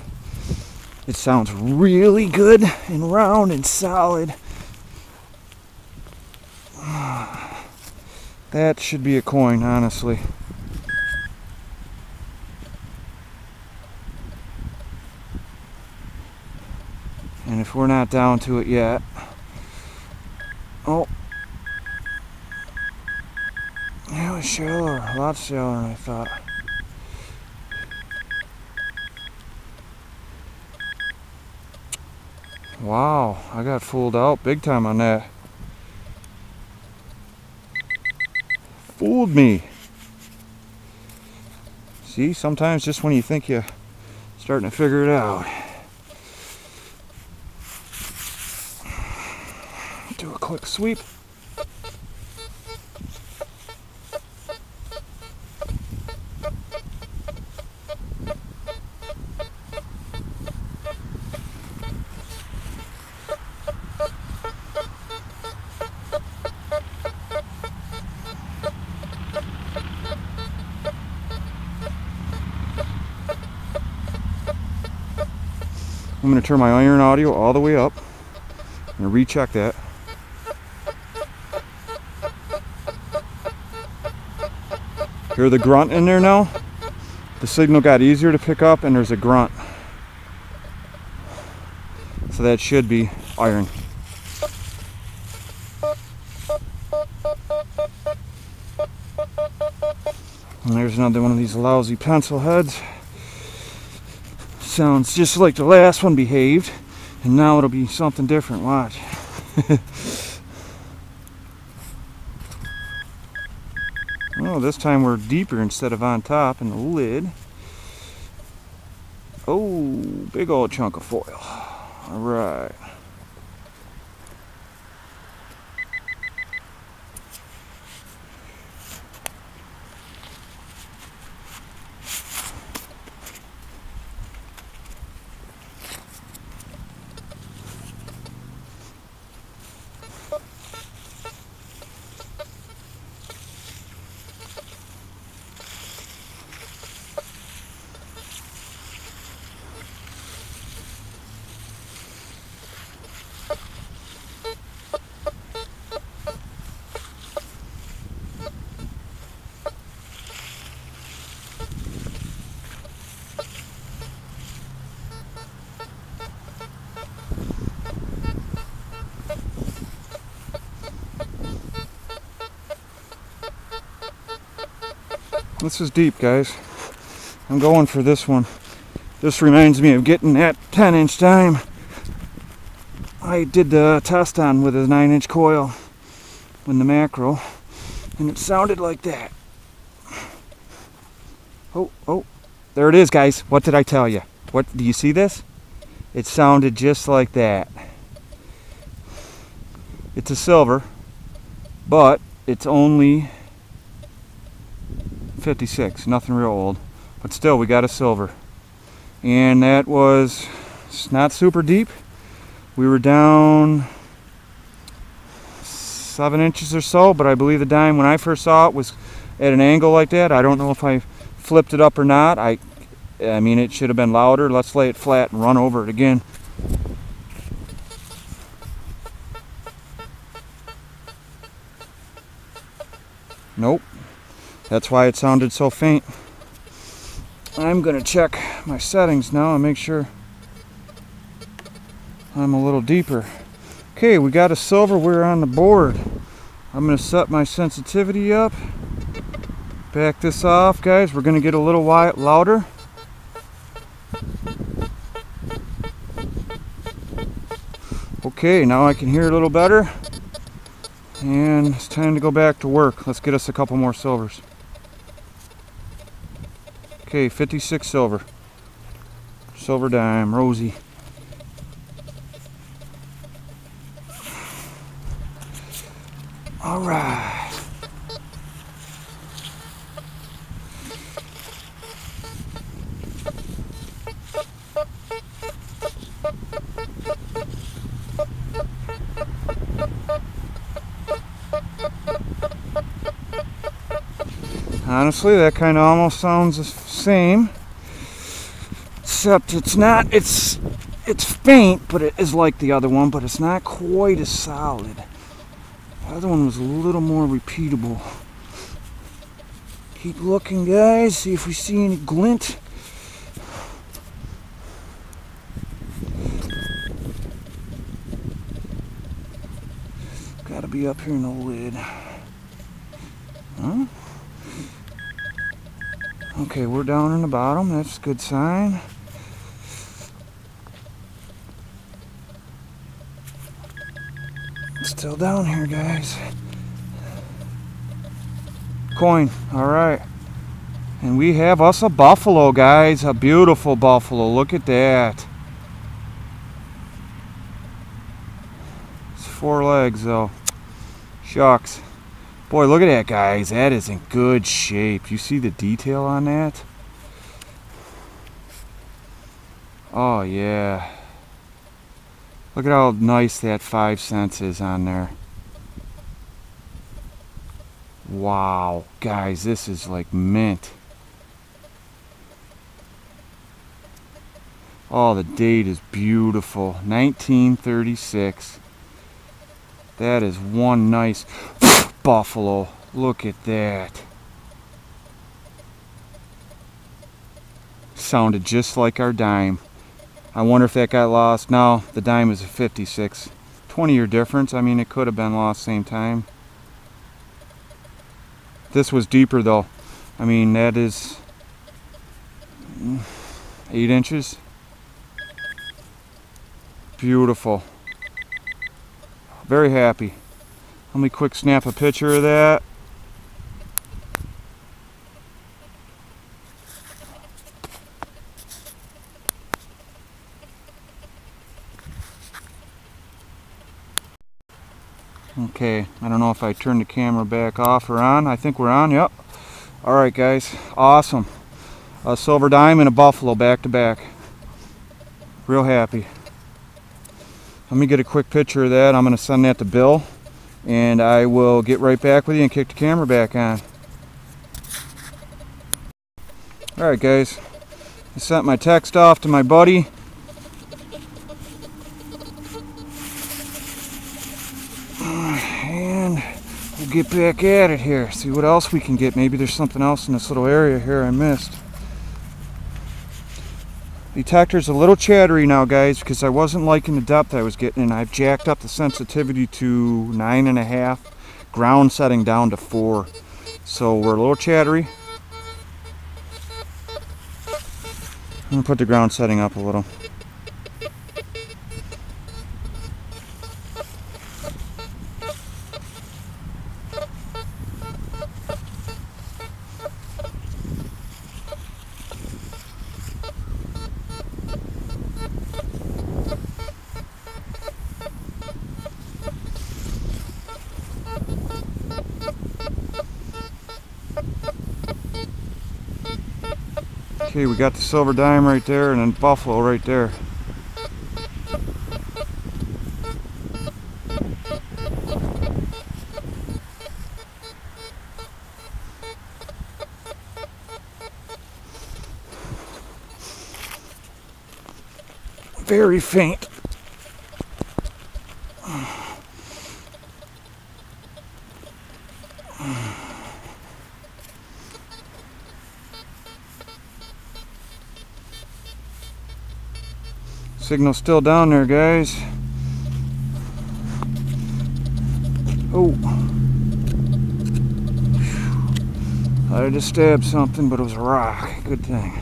It sounds really good and round and solid. That should be a coin, honestly. And if we're not down to it yet... Oh. It was shallower, a lot shallower than I thought. Wow, I got fooled out big time on that. Fooled me. See, sometimes just when you think you're starting to figure it out. Do a quick sweep. I'm going to turn my iron audio all the way up and recheck that. Hear the grunt in there now? The signal got easier to pick up and there's a grunt. So that should be iron. And there's another one of these lousy pencil heads. Sounds just like the last one behaved, and now it'll be something different. Watch. Oh, this time we're deeper instead of on top in the lid. Oh, big old chunk of foil. All right. This is deep, guys. I'm going for this one. This reminds me of getting that 10-inch dime I did the test on with a 9-inch coil in the macro, and it sounded like that. Oh, there it is, guys. What did I tell you? What, do you see this? It sounded just like that. It's a silver, but it's only 56, nothing real old, but still we got a silver. And that was not super deep. We were down 7 inches or so, but I believe the dime when I first saw it was at an angle like that. I don't know if I flipped it up or not. I mean, it should have been louder. Let's lay it flat and run over it again. Nope. That's why it sounded so faint. I'm going to check my settings now and make sure I'm a little deeper. Okay, we got a silver. We're on the board. I'm going to set my sensitivity up. Back this off, guys. We're going to get a little louder. Okay, now I can hear a little better. And it's time to go back to work. Let's get us a couple more silvers. Okay, 56 silver. Silver dime, rosy. All right. Honestly, that kind of almost sounds the same. except it's faint, but it is like the other one, but it's not quite as solid. The other one was a little more repeatable. Keep looking, guys, see if we see any glint. Gotta be up here in the lid. Huh? Okay, we're down in the bottom. That's a good sign. It's still down here, guys. Coin. All right. And we have us a buffalo, guys. A beautiful buffalo. Look at that. It's 4 legs, though. Shucks. Boy, look at that, guys. That is in good shape. You see the detail on that? Oh, yeah. Look at how nice that 5 cents is on there. Wow. Guys, this is like mint. Oh, the date is beautiful. 1936. That is one nice buffalo. Look at that. Sounded just like our dime. I wonder if that got lost. No, the dime is a 56. 20-year difference. I mean, it could have been lost same time. This was deeper though. I mean, that is 8 inches. Beautiful. Very happy. Let me quick snap a picture of that. Okay, I don't know if I turned the camera back off or on. I think we're on, yep. Alright guys, awesome. A silver dime and a buffalo back to back. Real happy. Let me get a quick picture of that. I'm going to send that to Bill. And I will get right back with you and kick the camera back on. Alright guys, I sent my text off to my buddy. And we'll get back at it here. See what else we can get. Maybe there's something else in this little area here I missed. Detector's a little chattery now, guys, because I wasn't liking the depth I was getting, and I've jacked up the sensitivity to 9.5, ground setting down to 4. So we're a little chattery. I'm going to put the ground setting up a little. Okay, we got the silver dime right there and then buffalo right there. Very faint. Signal's still down there, guys. Oh. I just stabbed something, but it was a rock. Good thing.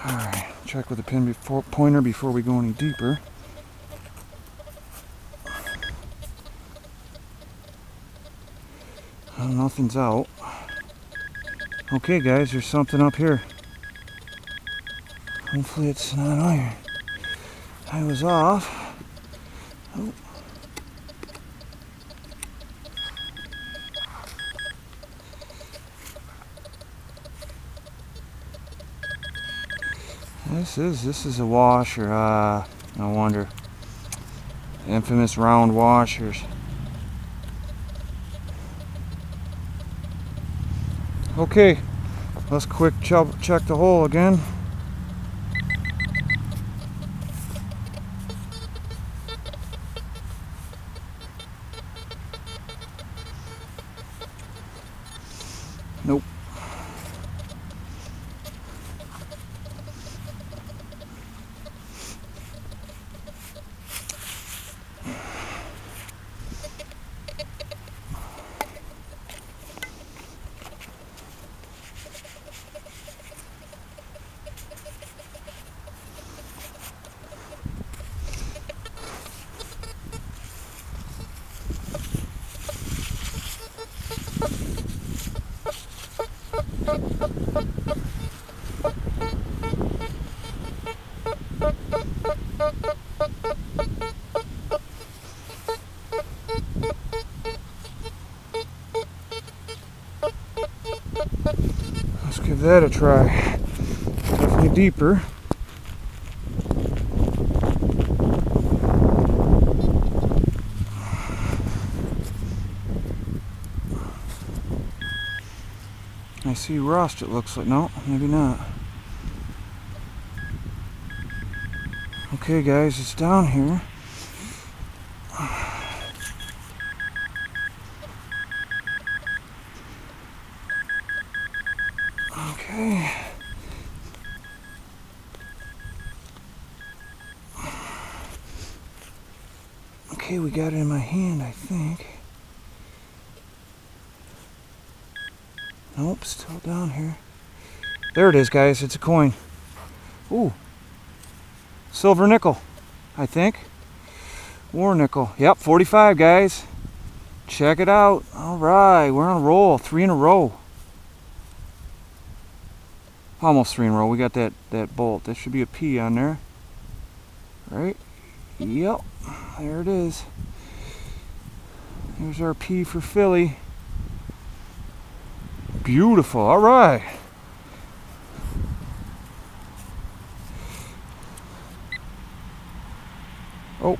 Alright, check with the pointer before we go any deeper. Oh, nothing's out. Okay guys, there's something up here. Hopefully it's not iron. I was off. Oh. This is a washer. No wonder. Infamous round washers. Okay, let's quick check the hole again. Nope. Let's give that a try. Definitely deeper. I see rust, it looks like. No, maybe not. Okay guys, it's down here. Okay. Okay, we got it in my hand, I think. Nope, still down here. There it is, guys. It's a coin. Ooh. Silver nickel, I think. War nickel. Yep, 45, guys. Check it out. All right, we're on a roll. 3 in a row. Almost 3 in a row. We got that bolt. There should be a P on there. Right? Yep. There it is. There's our P for Philly. Beautiful. All right. Oh.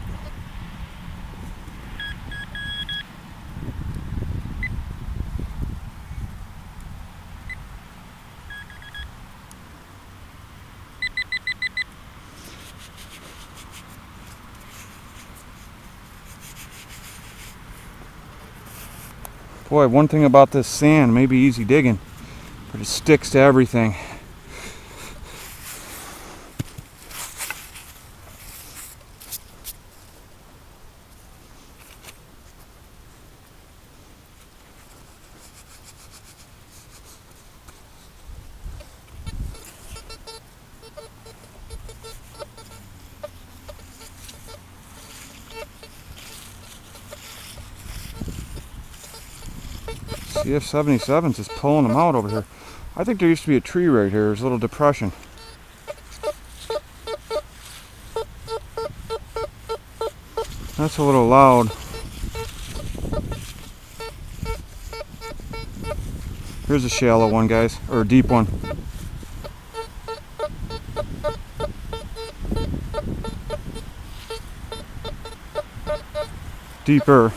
Boy, one thing about this sand, may be easy digging, but it sticks to everything. CF77's just pulling them out over here. I think there used to be a tree right here. There's a little depression. That's a little loud. Here's a shallow one, guys, or a deep one. Deeper.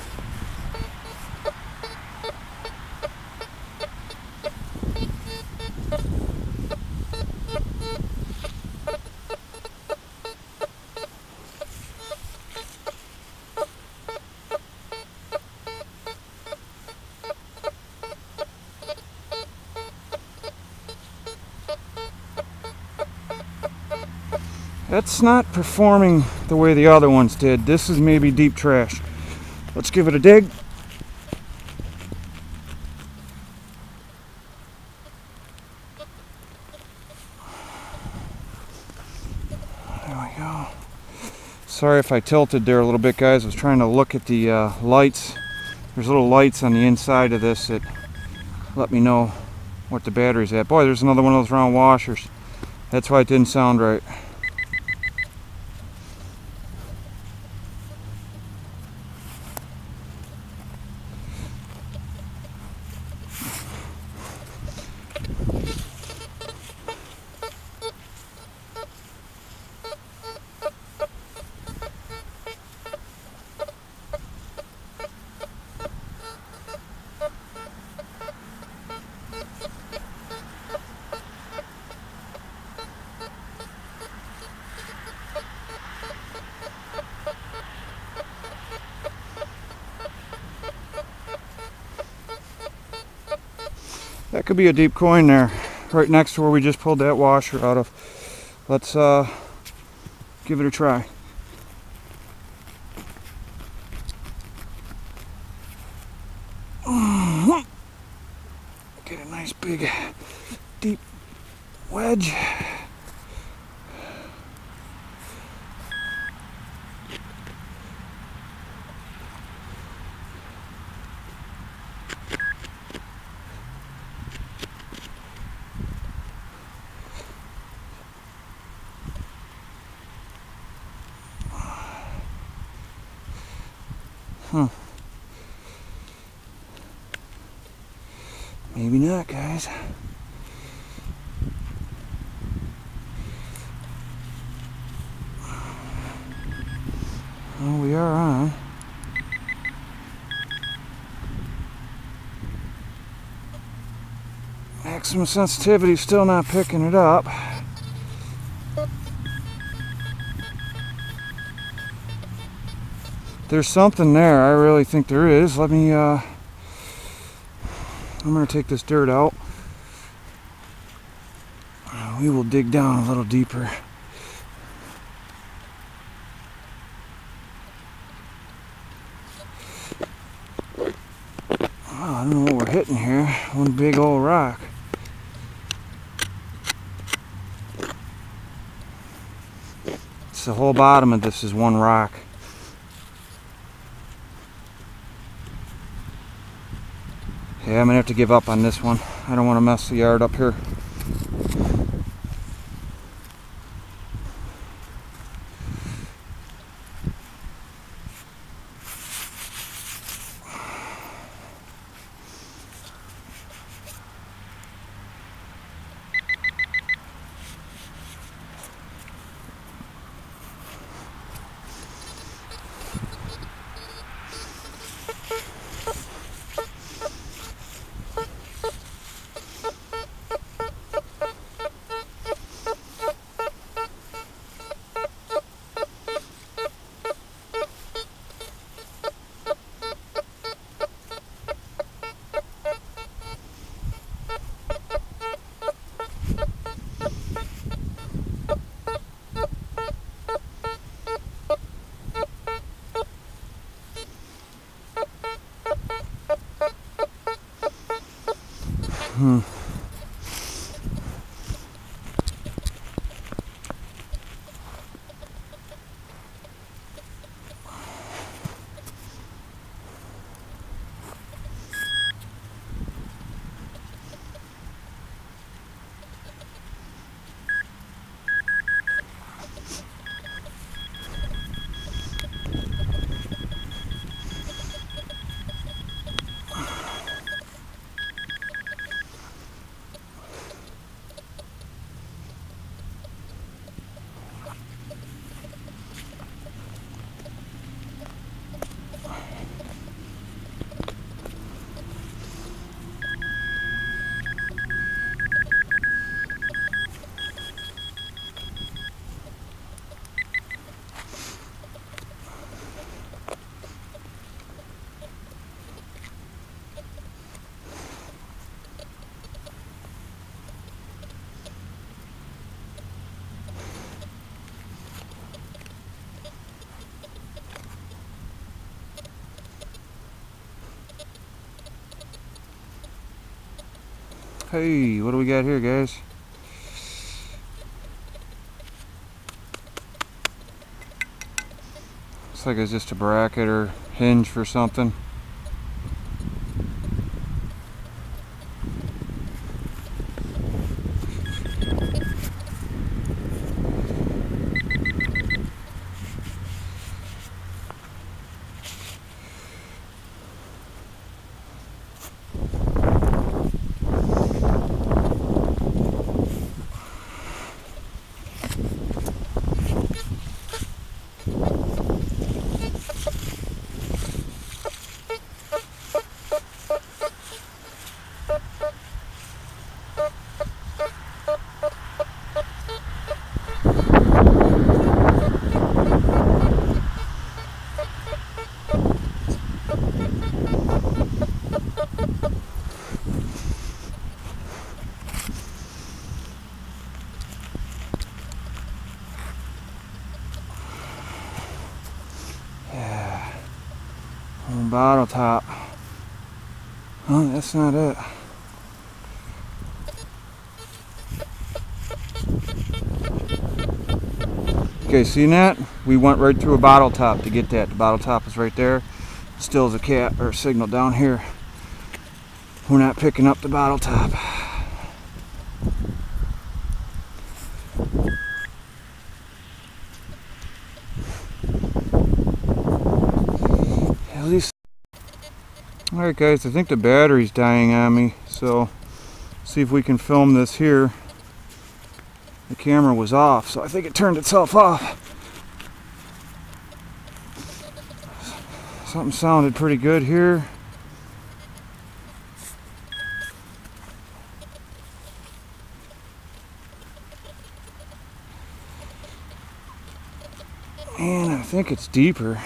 That's not performing the way the other ones did. This is maybe deep trash. Let's give it a dig. There we go. Sorry if I tilted there a little bit, guys. I was trying to look at the lights. There's little lights on the inside of this that let me know what the battery's at. Boy, there's another one of those round washers. That's why it didn't sound right. That could be a deep coin there, right next to where we just pulled that washer out of. Let's give it a try. Get a nice big deep wedge. Huh. Maybe not, guys. Well, we are on. Maximum sensitivity, still not picking it up. There's something there. I really think there is. Let me, I'm going to take this dirt out. We will dig down a little deeper. Oh, I don't know what we're hitting here. One big old rock. It's the whole bottom of this is one rock. Yeah, I'm gonna have to give up on this one. I don't want to mess the yard up here. Hey, what do we got here, guys? Looks like it's just a bracket or hinge for something. Bottle top. Oh, that's not it. Okay, seen that? We went right through a bottle top to get that. The bottle top is right there. Still is a cat or a signal down here. We're not picking up the bottle top. At least. Alright guys, I think the battery's dying on me, so see if we can film this here. The camera was off, so I think it turned itself off. Something sounded pretty good here. And I think it's deeper.